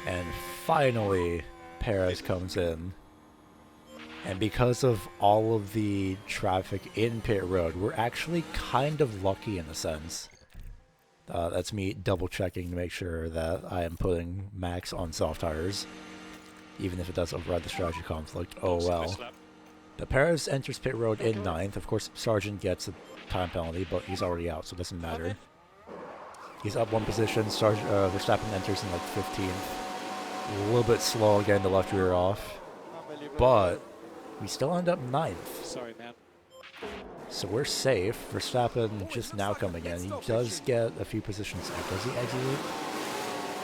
And finally, Perez comes in. And because of all of the traffic in pit road, we're actually kind of lucky in a sense. That's me double checking to make sure that I am putting Max on soft tires. Even if it does override the strategy conflict. Oh well. But Perez enters pit road in 9th. Of course, Sargent gets a time penalty, but he's already out, so it doesn't matter. He's up 1 position. Verstappen enters in like 15th. A little bit slow getting the left rear off. But we still end up 9th. Sorry, man. So we're safe. Verstappen just now coming in. He does get a few positions up. Does he exit a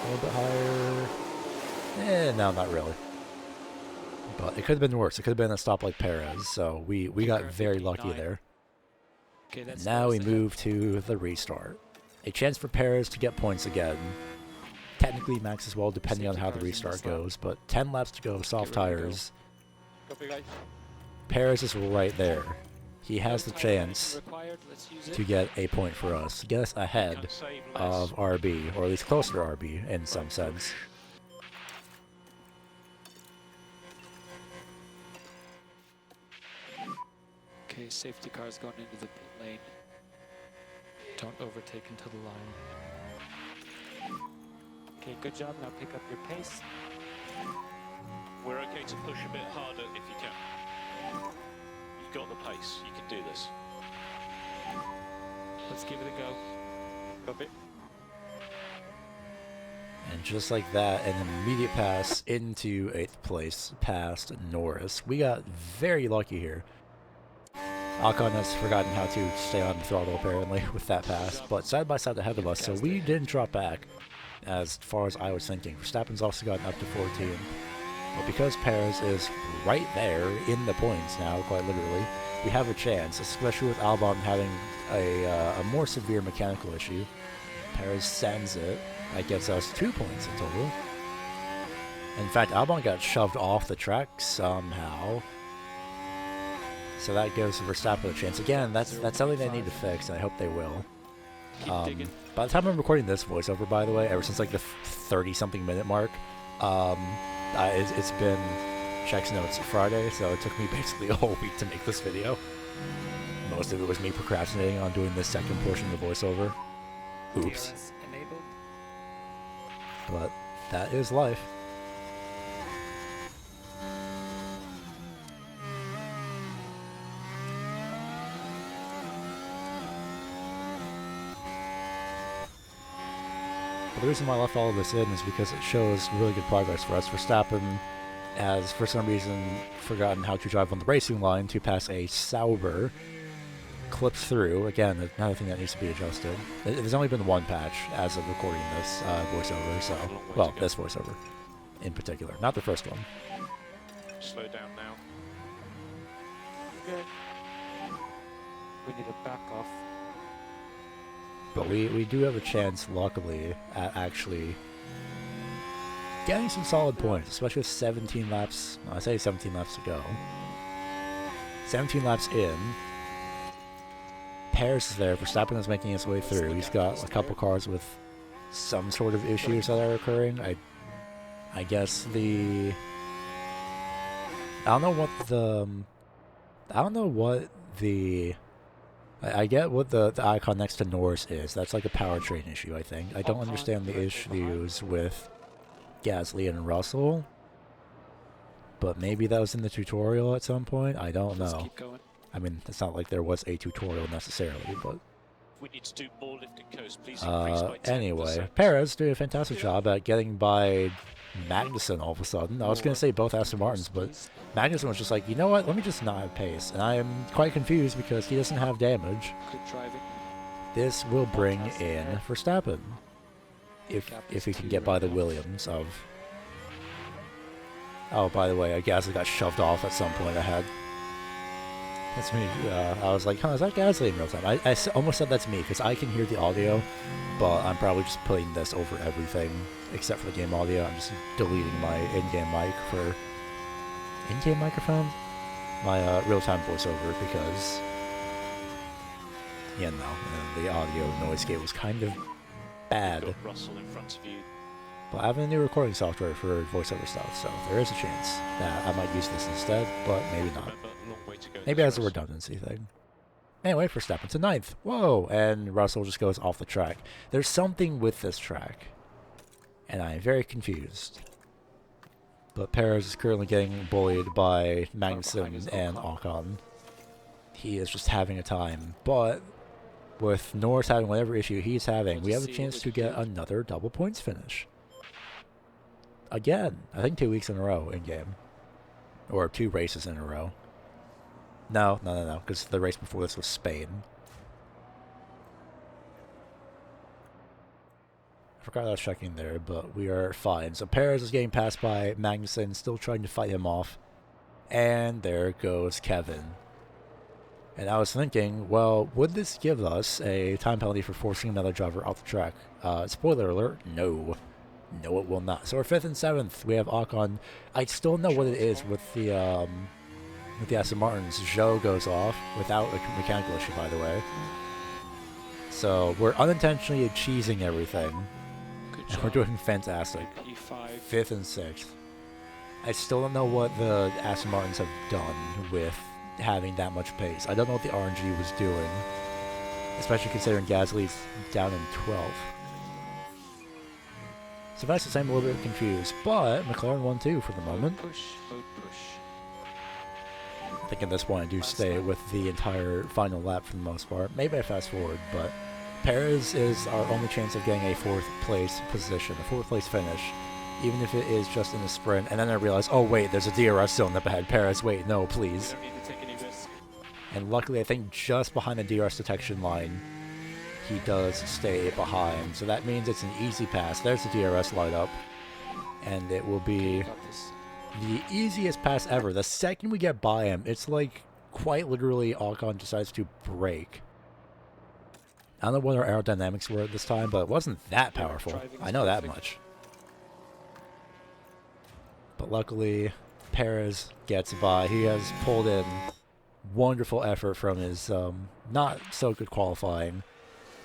little bit higher? No, not really. But it could have been worse. It could have been a stop like Perez. So we got very lucky there. Okay, that's Now we move to the restart. A chance for Perez to get points again. Technically Max as well, depending on how the restart goes. But 10 laps to go, soft tires. Copy, guys. Perez is right there. He has the chance to get a point for us, to get us ahead of RB, or at least closer to RB in some sense. Okay, safety cars going into the pit lane. Don't overtake into the line. Okay, good job. Now pick up your pace. We're okay to push a bit harder if you can. You've got the pace. You can do this. Let's give it a go. Copy. And just like that, an immediate pass into 8th place past Norris. We got very lucky here. Ocon has forgotten how to stay on the throttle apparently with that pass, but side by side ahead of us, so we didn't drop back as far as I was thinking. Verstappen's also gotten up to 14. But because Perez is right there in the points now, quite literally, we have a chance, especially with Albon having a more severe mechanical issue. Perez sends it. That gets us 2 points in total. In fact, Albon got shoved off the track somehow. So that gives Verstappen a chance. Again, that's something they need to fix, and I hope they will. Keep digging. By the time I'm recording this voiceover, by the way, ever since like the 30-something minute mark, it's been checks notes Friday, so it took me basically a whole week to make this video. Most of it was me procrastinating on doing this second portion of the voiceover. Oops. DRS enabled. But that is life. But the reason why I left all of this in is because it shows really good progress for us. Verstappen has, for some reason, forgotten how to drive on the racing line to pass a Sauber. Clips through. Again, another thing that needs to be adjusted. There's only been one patch as of recording this voiceover, so... Well, this voiceover in particular. Not the first one. Slow down now. Good. We need to back off. But we do have a chance, luckily, at actually getting some solid points, especially with 17 laps. I say 17 laps to go. 17 laps in. Paris is there. Verstappen is making his way through. He's got a couple cars with some sort of issues that are occurring. I guess the... I don't know what the... I get what the icon next to Norris is. That's like a powertrain issue, I think. I don't understand the issues with Gasly and Russell. But maybe that was in the tutorial at some point. I don't Let's know. keep going. I mean, it's not like there was a tutorial necessarily, but... We need to do more lift and coast. Please increase by 10%. Anyway, Perez doing a fantastic job at getting by Magnussen all of a sudden. I was going to say both Aston Martins, but Magnussen was just like, you know what, let me just not have pace. And I am quite confused because he doesn't have damage. Good driving. This will bring in Verstappen. If he can get by the Williams of... Oh, by the way, Gasly got shoved off at some point ahead. That's me. I was like, huh, is that Gasly in real time? I almost said that's me, because I can hear the audio, but I'm probably just putting this over everything, except for the game audio. I'm just deleting my in-game mic for... In-game microphone? My real-time voiceover, because... Yeah, no, the audio noise gate was kind of bad. Got Russell in front of you. But I have a new recording software for voiceover stuff, so there is a chance that I might use this instead, but maybe not. Remember, a long way to go. Maybe as a redundancy thing. Anyway, Verstappen to 9th. Whoa! And Russell just goes off the track. There's something with this track, and I am very confused. But Perez is currently getting bullied by Magnussen and Ocon. He is just having a time, but with Norris having whatever issue he's having, we have a chance to get another double points finish. Again, I think 2 weeks in a row in-game. Or 2 races in a row. No, because the race before this was Spain. I forgot I was checking there, but we are fine. So Perez is getting passed by Magnussen, still trying to fight him off. And there goes Kevin. And I was thinking, well, would this give us a time penalty for forcing another driver off the track? Spoiler alert, no. No, it will not. So we're 5th and 7th. We have Ocon. I still don't know what it is with the Aston Martins. Zhou goes off without a mechanical issue, by the way. So we're unintentionally cheesing everything. And we're doing fantastic. P5. 5th and 6th. I still don't know what the Aston Martins have done with having that much pace. I don't know what the RNG was doing, especially considering Gasly's down in 12th. So that's the same, a little bit confused, but McLaren won too for the moment. Push, vote push. I think at this point I do stay with the entire final lap for the most part. Maybe I fast forward, but Perez is our only chance of getting a 4th place position, a 4th place finish, even if it is just in the sprint. And then I realize, oh wait, there's a DRS zone up ahead. Perez, wait, no, please. You don't need to take any risk. And luckily, I think just behind the DRS detection line, he does stay behind. So that means it's an easy pass. There's the DRS light up. And it will be Got this. the easiest pass ever. The second we get by him, it's like quite literally Ocon decides to brake. I don't know what our aerodynamics were at this time, but it wasn't that powerful. I know that much. But luckily, Perez gets by. He has pulled in wonderful effort from his not so good qualifying.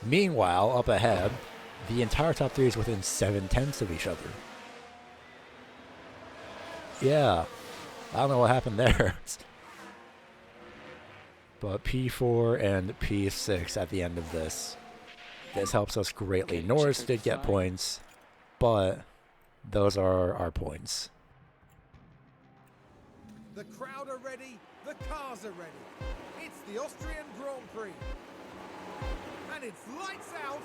Meanwhile, up ahead, the entire top three is within 7/10 of each other. Yeah, I don't know what happened there. But P4 and P6 at the end of this. This helps us greatly. Okay, Norris checkered did get flag. points, but those are our points. The crowd are ready, the cars are ready. It's the Austrian Grand Prix. And it's lights out,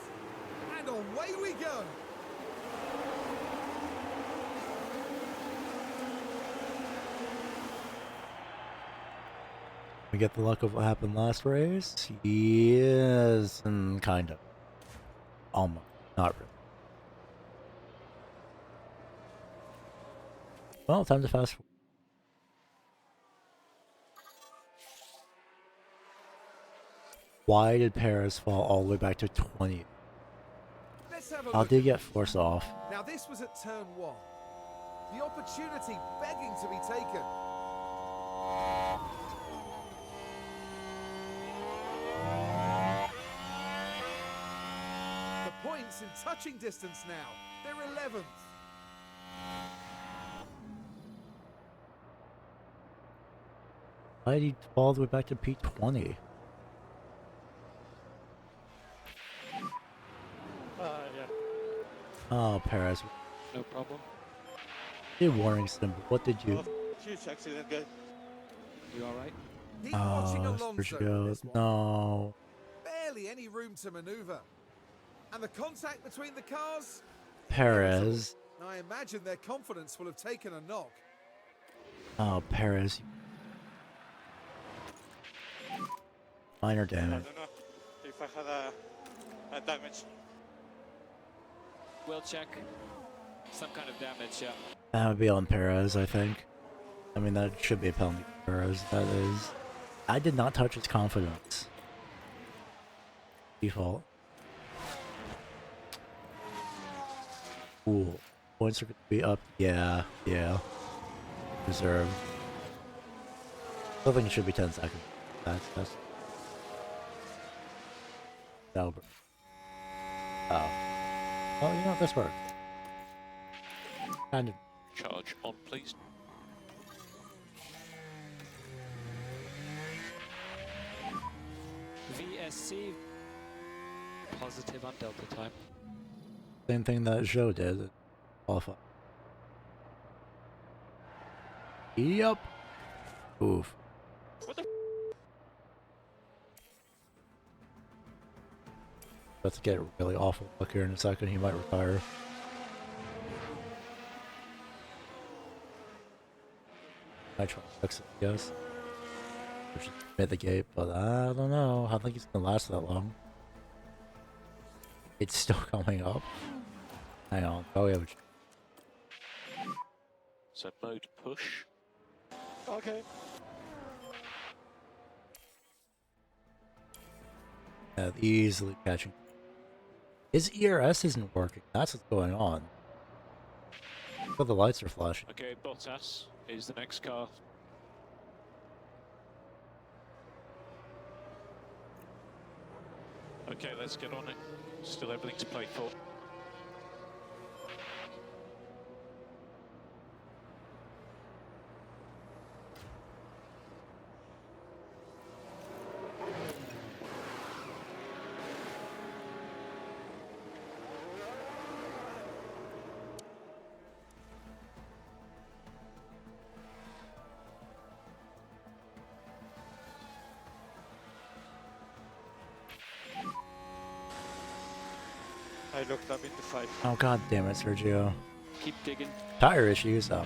and away we go. We get the luck of what happened last race? Yes, and kind of. Almost. Not really. Well, time to fast forward. Why did Perez fall all the way back to 20? Let's have a How look did he at get this. forced off? Now this was at turn 1. The opportunity begging to be taken. The points in touching distance now. They're 11th. Why did he fall all the way back to P20? Yeah. Oh, Perez. No problem. The warning symbol. What did you... Huge accident, guy. You alright? Keep watching Oh, Alonso in Sergio. this one. No. Barely any room to maneuver. And the contact between the cars? Perez. I imagine their confidence will have taken a knock. Oh, Perez. Minor I damage. don't know if I had a damage. We'll check. Some kind of damage, yeah. That would be on Perez, I think. I mean, that should be a penalty for Perez. That is... I did not touch his confidence. Default. Cool. Points are going to be up. Yeah, yeah. Reserved. I think it should be 10 seconds. That's... Albert. Oh. Oh, you know what? This worked. Kind of. Charge on, please. VSC. Positive on delta time. Same thing that Zhou did. Qualify. Yup. Oof. What the About to get really awful luck here in a second. He might retire. I try to fix it, I guess. Or just mid the gate, but I don't know. I don't think he's gonna last that long. It's still coming up. Hang on. Oh, yeah. So mode push. Okay. Yeah, easily catching. His ERS isn't working. That's what's going on. But the lights are flashing. Okay, Bottas is the next car. Okay, let's get on it. Still everything to play for. I looked up into 5. Oh, god damn it, Sergio. Keep digging. Tire issues, oh.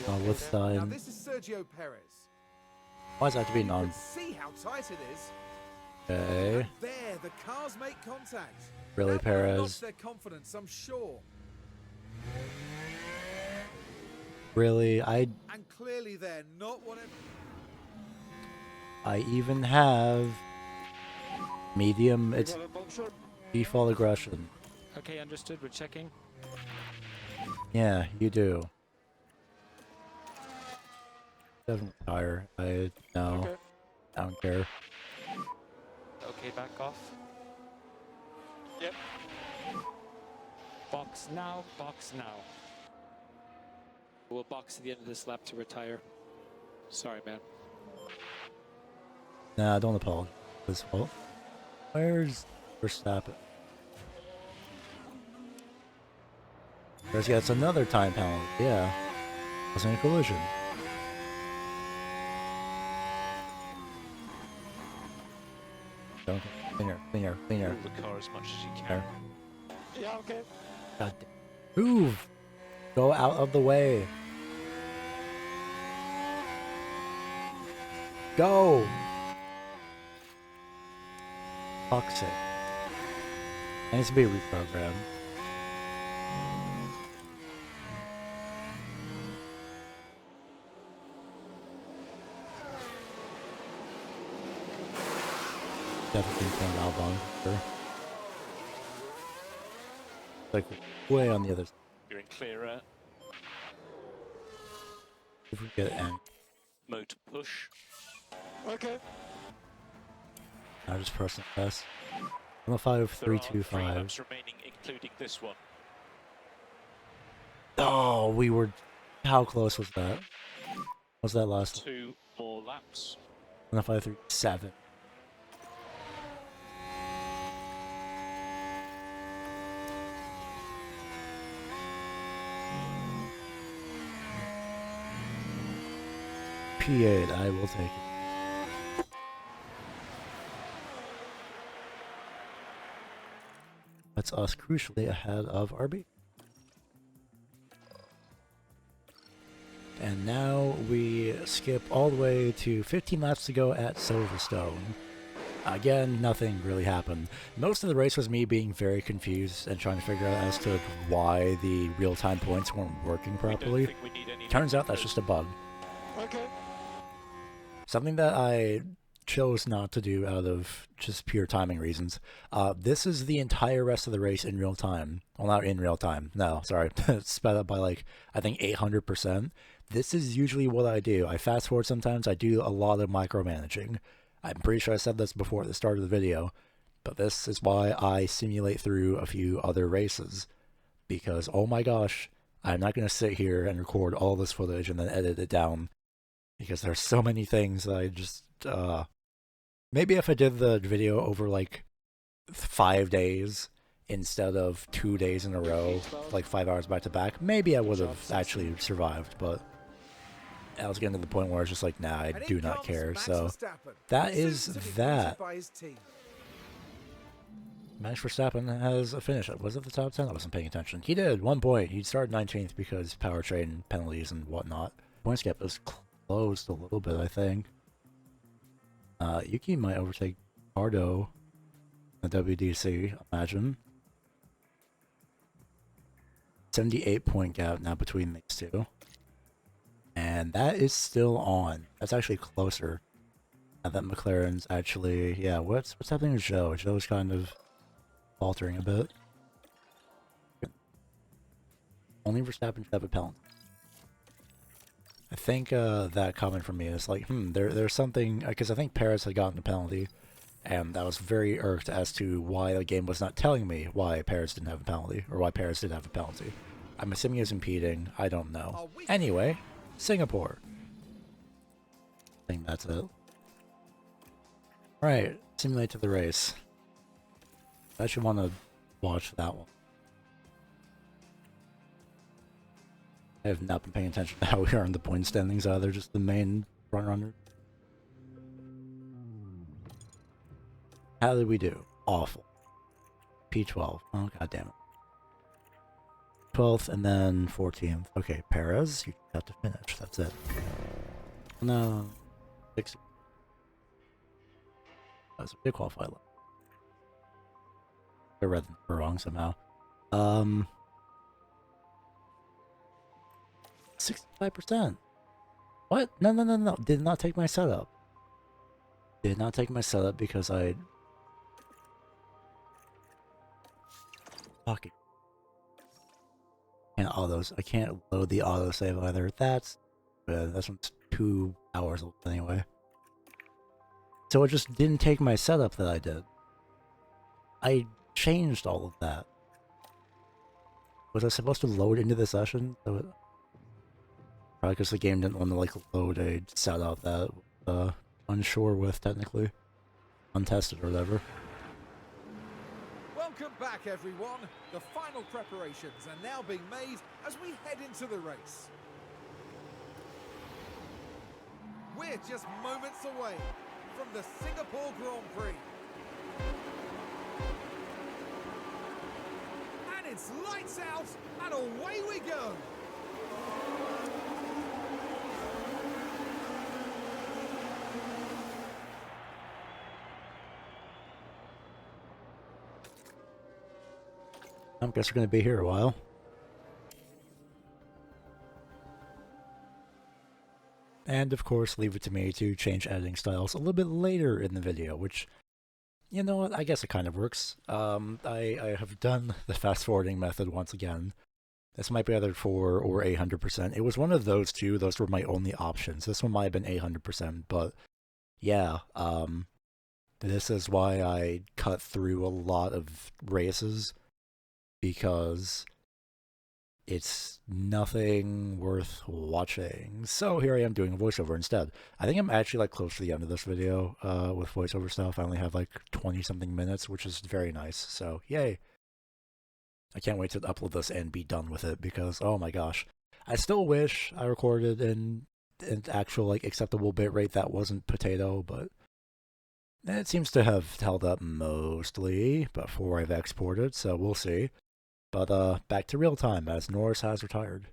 Oh, what's Now that? this is Sergio Perez. Why does that have to be You non? can see how tight it is. Okay. There, the cars make contact. Really, That will Perez? lost their confidence, I'm sure. Really? I And clearly they're not whatever. even have medium. It's default aggression. Okay, understood. We're checking. Yeah, you do. Doesn't retire. I no. Okay. I don't care. Okay, back off. Yep. Box now, box now. We'll box at the end of this lap to retire. Sorry, man. Nah, don't apologize. His fault. Where's Verstappen? There's gets another time penalty. Yeah. Wasn't a collision. Don't cleaner. Move the car as much as you can. Yeah, okay. God damn. Move! Go out of the way. Go! Fuck's sake. It needs to be reprogrammed. Definitely playing Albon. Sure. Like way on the other side. You're in clear air. If we get an Mode push. Okay. I just press the press. 105, There are 3 325. laps remaining, including this one. Oh, we were. How close was that? Was that last? 2 more laps. 105, 37. P8, I will take it. That's us crucially ahead of RB. And now we skip all the way to 15 laps to go at Silverstone. Again, nothing really happened. Most of the race was me being very confused and trying to figure out as to why the real-time points weren't working properly. We need any Turns out that's just a bug. Okay. Something that I chose not to do out of just pure timing reasons. This is the entire rest of the race in real time. Well, not in real time. No, sorry. It's sped up by like, I think 800%. This is usually what I do. I fast forward sometimes. I do a lot of micromanaging. I'm pretty sure I said this before at the start of the video, but this is why I simulate through a few other races. Because, oh my gosh, I'm not going to sit here and record all this footage and then edit it down. Because there's so many things that I just, maybe if I did the video over like 5 days instead of 2 days in a row, like 5 hours back to back, maybe I would have actually survived, but I was getting to the point where I was just like, nah, I do not care. So that is that. Max Verstappen has a finish. Was it the top 10? I wasn't paying attention. He did, 1 point. He started 19th because powertrain penalties and whatnot. Points gap is closed a little bit, I think. Yuki might overtake Ricciardo in the WDC, imagine. 78 point gap now between these two. And that is still on. That's actually closer. Now that McLaren's actually, yeah, what's happening with Joe? Joe's kind of faltering a bit. Only Verstappen should have a penalty. I think that comment from me is like, there's something, because I think Perez had gotten a penalty, and I was very irked as to why the game was not telling me why Perez didn't have a penalty, or why Perez did have a penalty. I'm assuming he was impeding, I don't know. Anyway, Singapore. I think that's it. Right, simulate to the race. I should want to watch that one. I have not been paying attention to how we are in the point standings either, just the main front runner. How did we do? Awful. P12. Oh, god damn it. 12th and then 14th. Okay, Perez, you got to finish. That's it. No. 60. That's a big qualified lap. I read them wrong somehow. 65%. What? No. Did not take my setup. Did not take my setup because I... Fuck it. I can't load the autosave either. That's good. That's 2 hours old anyway. So it just didn't take my setup that I did. I changed all of that. Was I supposed to load into the session? Probably because the game didn't want to like load a setup that unsure with technically. Untested or whatever. Welcome back, everyone. The final preparations are now being made as we head into the race. We're just moments away from the Singapore Grand Prix. And it's lights out and away we go. I guess we're going to be here a while. And of course, leave it to me to change editing styles a little bit later in the video, which, you know what, I guess it kind of works. I have done the fast forwarding method once again. This might be either 4 or 800%. It was one of those two. Those were my only options. This one might have been 800%, but yeah, this is why I cut through a lot of races, because it's nothing worth watching. So here I am doing a voiceover instead. I think I'm actually like close to the end of this video with voiceover stuff. I only have like 20-something minutes, which is very nice. So yay. I can't wait to upload this and be done with it, because oh my gosh. I still wish I recorded in an actual like acceptable bitrate that wasn't potato, but it seems to have held up mostly before I've exported, so we'll see. But back to real time, as Norris has retired.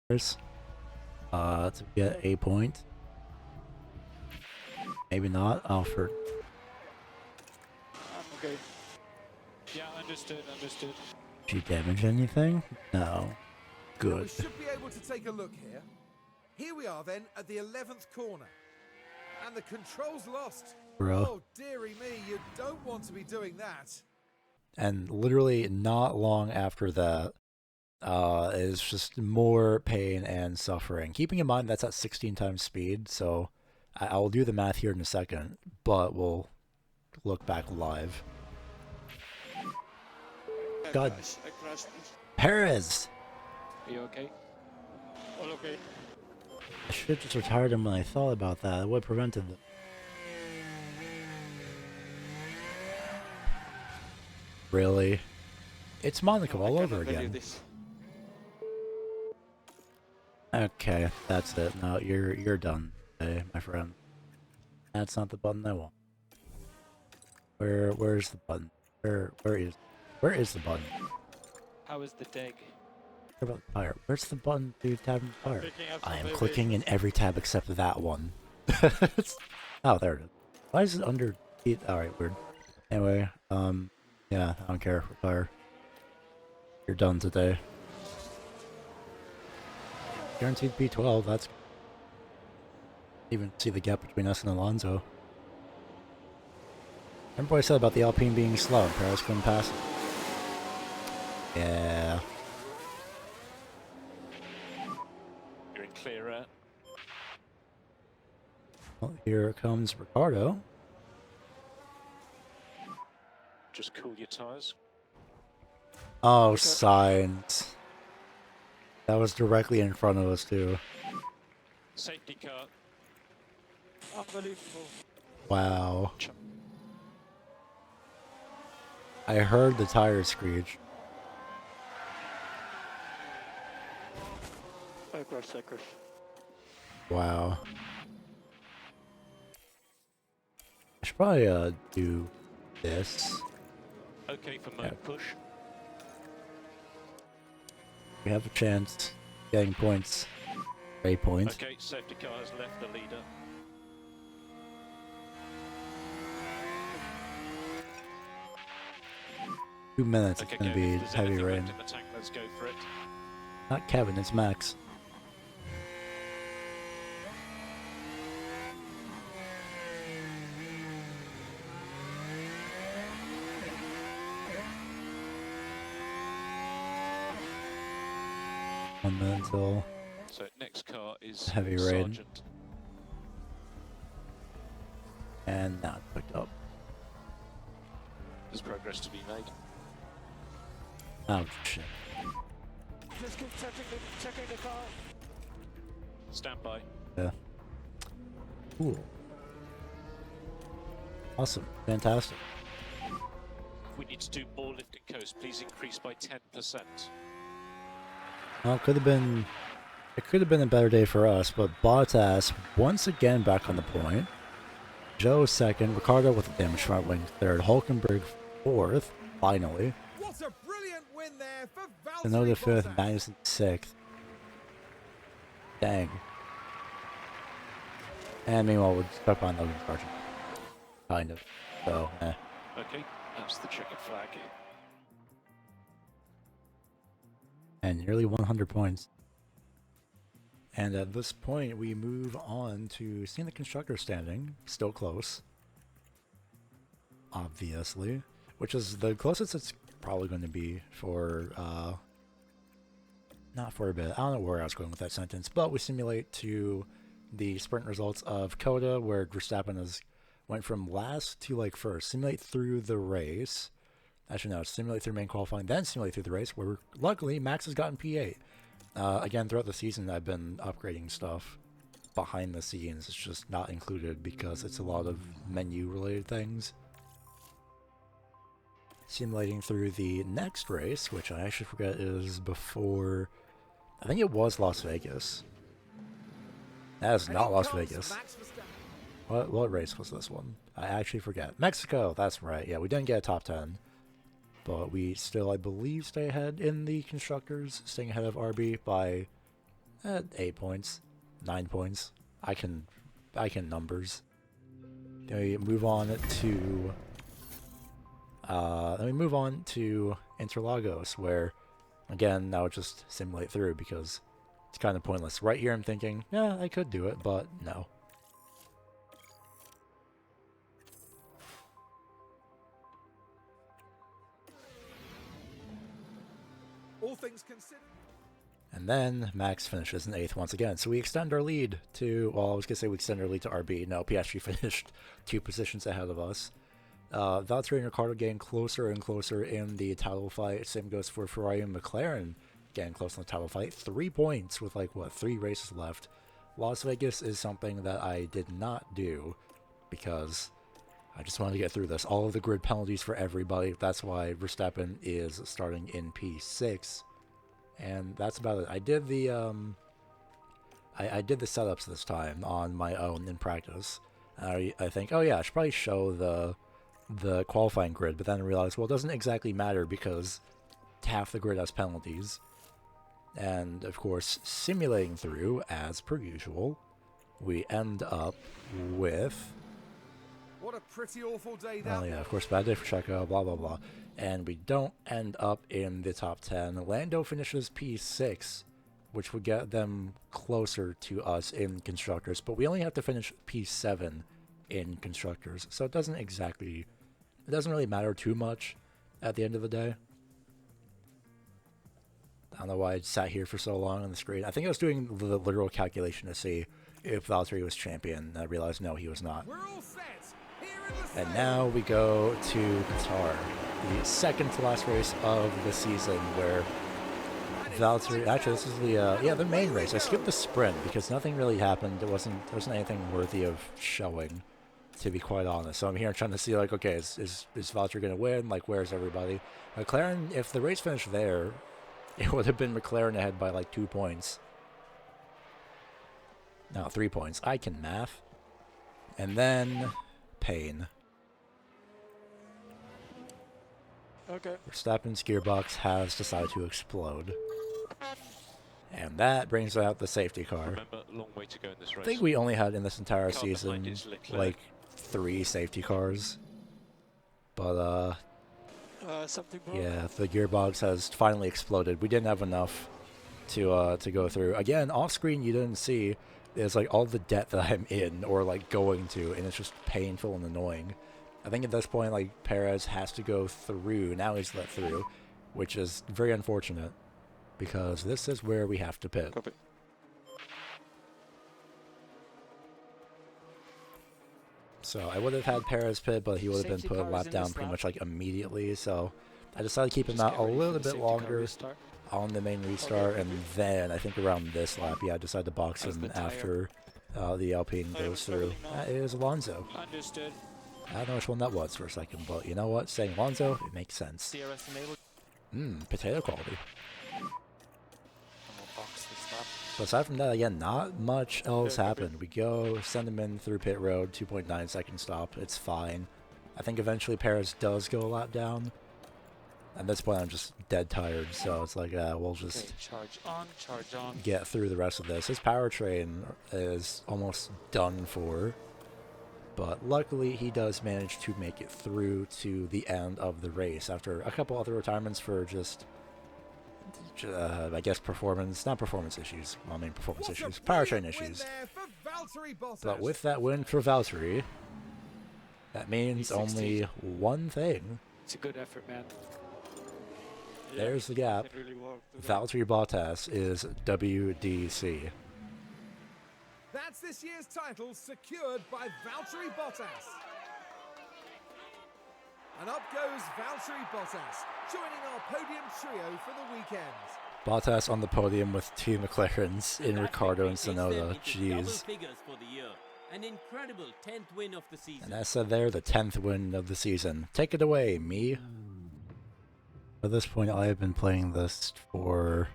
To get a point. Maybe not. Alfred. Okay. Yeah, understood. Did you damage anything? No. Now Good. we should be able to take a look here. Here we are then at the 11th corner. And the control's lost. Bro. Oh, dearie me, you don't want to be doing that. And literally not long after that is just more pain and suffering. Keeping in mind that's at 16 times speed, so I'll do the math here in a second, but we'll look back live. God. I crashed. Perez! Are you okay? All okay. I should have just retired him when I thought about that. It would have prevented it. Really? It's Monaco all over again. Okay, that's it. No, you're done, okay, my friend. That's not the button I want. Where's the button? Where is the button? How is the dig? What about the tire? Where's the button to tab in the tire? Picking up I am some clicking in every tab except that one. Oh, there it is. Why is it under? Alright, weird. Anyway, yeah, I don't care. Retire. You're done today. Guaranteed P12, that's... Even see the gap between us and Alonso. Remember what I said about the Alpine being slow and Perez couldn't pass it? Yeah. You're in clear air. Well, here comes Ricciardo. Just cool your tyres. Oh, signs. That was directly in front of us, too. Safety car. Unbelievable. Wow. I heard the tires screech. I crashed. Wow. I should probably do this. Okay for mode push. We have a chance getting points. A point. Okay, safety car has left the leader. Two minutes, Okay, it's gonna Kevin, be if there's heavy anything rain. left in the tank, let's go for it. Not Kevin, it's Max. One minute until So next car is heavy rain. Sargent. And now it's picked up. There's progress to be made. Oh, shit. Just keep checking the car. Stand by. Yeah. Cool. Awesome. Fantastic. If we need to do more lift and coast, please increase by 10%. Well, it could have been a better day for us, but Bottas once again back on the point. Joe second, Ricciardo with a damaged front wing third, Hulkenberg fourth, finally. What a brilliant win there for Valtteri Another fifth, Bottas. Magnussen sixth. Dang. And meanwhile, we're stuck on Logan Sargent. Kind of. So, Okay, that's the checkered flag. And nearly 100 points. And at this point, we move on to seeing the constructor standing. Still close. Obviously. Which is the closest it's probably going to be for, not for a bit. I don't know where I was going with that sentence. But we simulate to the sprint results of Coda, where Verstappen went from last to like first. Simulate through the race. Actually, no, simulate through main qualifying, then simulate through the race, where luckily Max has gotten P8. Again, throughout the season, I've been upgrading stuff behind the scenes. It's just not included because it's a lot of menu-related things. Simulating through the next race, which I actually forget is before... I think it was Las Vegas. That is not Las Vegas. What race was this one? I actually forget. Mexico, that's right. Yeah, we didn't get a top 10. But we still, I believe, stay ahead in the constructors, staying ahead of RB by 8 points, 9 points. I can numbers. Then we move on to Interlagos, where again now just simulate through because it's kind of pointless. Right here, I'm thinking, yeah, I could do it, but no. All things considered. And then Max finishes in 8th once again. So we extend our lead to, well, I was going to say we extend our lead to RB. No, Piastri finished 2 positions ahead of us. Valtteri and Ricciardo getting closer and closer in the title fight. Same goes for Ferrari and McLaren getting close in the title fight. 3 points with 3 races left. Las Vegas is something that I did not do because I just wanted to get through this. All of the grid penalties for everybody. That's why Verstappen is starting in P6. And that's about it. I did the I did the setups this time on my own in practice. I think, oh yeah, I should probably show the qualifying grid, but then I realized, well, it doesn't exactly matter because half the grid has penalties. And of course, simulating through as per usual, we end up with, What a pretty awful day that oh yeah, of course, bad day for Checo, blah blah blah. And we don't end up in the top 10. Lando finishes P6, which would get them closer to us in Constructors, but we only have to finish P7 in Constructors, so it doesn't really matter too much at the end of the day. I don't know why I sat here for so long on the screen. I think I was doing the literal calculation to see if Valtteri was champion, and I realized no, he was not. we're all set. Here in the And now we go to Qatar, the second to last race of the season, where Valtteri, actually this is the main race. I skipped the sprint because nothing really happened. There wasn't anything worthy of showing, to be quite honest. So I'm here trying to see, like, okay, is Valtteri going to win? Like, where's everybody? McLaren, if the race finished there, it would have been McLaren ahead by like 2 points. No, 3 points. I can math. And then pain. Okay. Verstappen's gearbox has decided to explode. And that brings out the safety car. Remember, long way to go in this race. I think we only had in this entire Car behind season is Leclerc. like 3 safety cars. But Something broke. yeah, the gearbox has finally exploded. We didn't have enough to go through. Again, off screen you didn't see is like all the debt that I'm in or like going to, and it's just painful and annoying. I think at this point, like, Perez has to go through. Now he's let through, which is very unfortunate because this is where we have to pit. So I would have had Perez pit, but he would have been Safety put a car is lap in down this pretty lap. much like immediately. So I decided to keep him Just out get a ready for little the bit safety car longer restart. on the main restart, and then I think around this lap, yeah, I decided to box How's him the tire? after the Alpine goes through. That is Alonso. Understood. I don't know which one that was for a second, but you know what? Saying Alonso, it makes sense. DRS enabled. Potato quality. And we'll box this lap. So aside from that, again, not much else happened. We go, send him in through pit road, 2.9 second stop. It's fine. I think eventually Perez does go a lap down. At this point, I'm just dead tired, so it's like, we'll just Okay, charge on. get through the rest of this. His powertrain is almost done for, but luckily he does manage to make it through to the end of the race after a couple other retirements for just I guess not performance issues. Well, I mean performance issues, powertrain issues. But with that win for Valtteri, that means only one thing. It's a good effort, man. There's the gap. It really worked. Valtteri Bottas is WDC. That's this year's title secured by Valtteri Bottas. And up goes Valtteri Bottas, joining our podium trio for the weekend. Bottas on the podium with two McLarens in Ricciardo and Sonoda. Jeez. An incredible 10th win of the season. And I said there, the 10th win of the season. Take it away, me. At this point, I have been playing this for,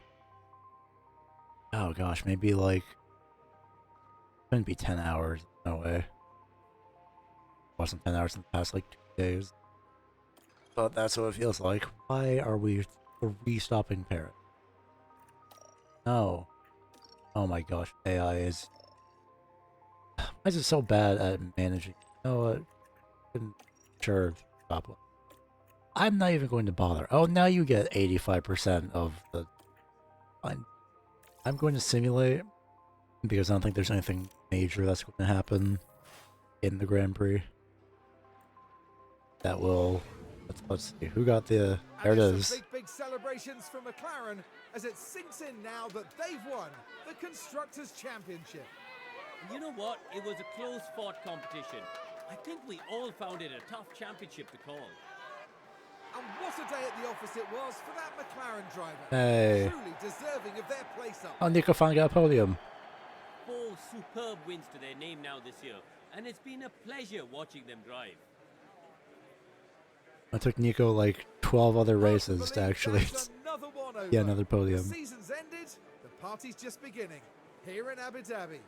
oh gosh, maybe like, it couldn't be 10 hours, no way. Wasn't 10 hours in the past like 2 days. But that's what it feels like. Why are we re-stopping Paris? No. Oh my gosh, AI is... Why is it so bad at managing? You know what? Sure, stop. I'm not even going to bother. Oh, now you get 85% of the... I'm going to simulate, because I don't think there's anything major that's going to happen in the Grand Prix. That will... Let's see, who got the... There it is. Big celebrations for McLaren as it sinks in now that they've won the Constructors' Championship. You know what? It was a close-fought competition. I think we all found it a tough championship to call. And what a day at the office it was for that McLaren driver. Hey. Truly deserving of their place up. Oh, Nico finally got a podium. 4 superb wins to their name now this year, and it's been a pleasure watching them drive. It took Nico like 12 other races to actually get another podium. The season's ended, the party's just beginning here in Abu Dhabi.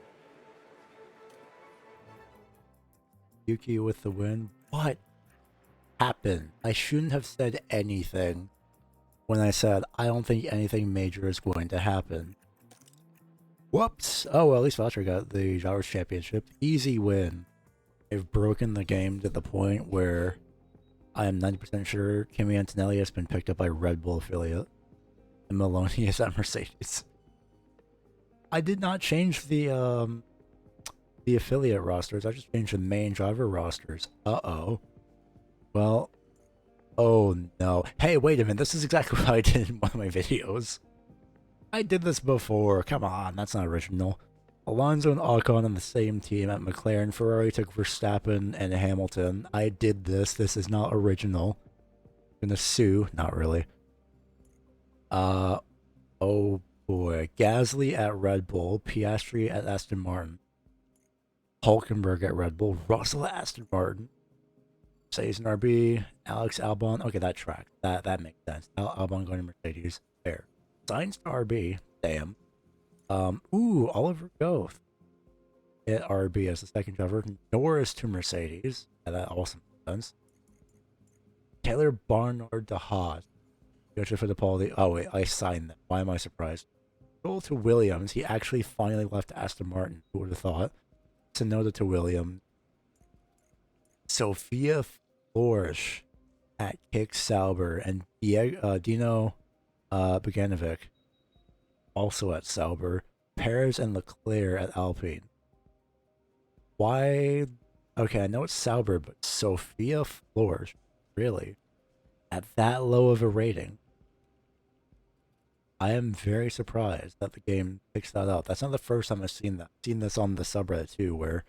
Yuki with the win. What happened? I shouldn't have said anything when I said I don't think anything major is going to happen. Whoops! Oh well, at least Valtteri got the Drivers' Championship. Easy win. They've broken the game to the point where I am 90% sure Kimi Antonelli has been picked up by Red Bull affiliate, and Maloney is at Mercedes. I did not change the affiliate rosters. I just changed the main driver rosters. Uh-oh. Well, oh no. Hey, wait a minute. This is exactly what I did in one of my videos. I did this before. Come on, that's not original. Alonso and Ocon on the same team at McLaren. Ferrari took Verstappen and Hamilton. I did this. This is not original. I'm gonna sue. Not really. Oh boy. Gasly at Red Bull. Piastri at Aston Martin. Hulkenberg at Red Bull. Russell at Aston Martin. Mercedes and RB. Alex Albon. Okay, that track. That makes sense. Albon going to Mercedes. Fair. Sainz to RB. Damn. Oliver Goth at RB as the second driver. Norris to Mercedes. Yeah, that also makes sense. Taylor Barnard to Haas. Gotcha for the pole. Oh wait, I signed that. Why am I surprised? Stroll to Williams. He actually finally left Aston Martin. Who would have thought? Tsunoda to Williams. Sophia Flores at Kick Sauber, and Dino Bogdanovic also at Sauber. Perez and Leclerc at Alpine. Why? Okay, I know it's Sauber, but Sophia Flores, really? At that low of a rating? I am very surprised that the game picks that up. That's not the first time I've seen that. I've seen this on the subreddit too, where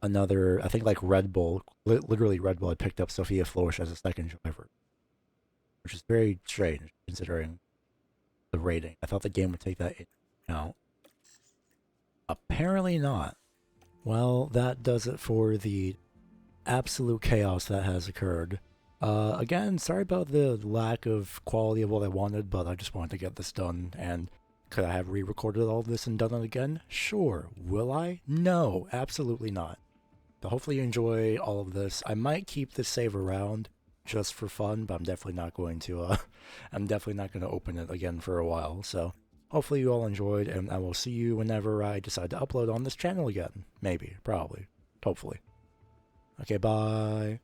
another, I think like Red Bull, literally Red Bull had picked up Sophia Flores as a second driver, which is very strange considering the rating. I thought the game would take that into account. Apparently not. Well, that does it for the absolute chaos that has occurred. Again, sorry about the lack of quality of what I wanted, but I just wanted to get this done, and could I have re-recorded all this and done it again? Sure. Will I? No, absolutely not. But hopefully you enjoy all of this. I might keep this save around just for fun, but I'm definitely not going to, I'm definitely not going to open it again for a while, so hopefully you all enjoyed, and I will see you whenever I decide to upload on this channel again. Maybe, probably, hopefully. Okay, bye.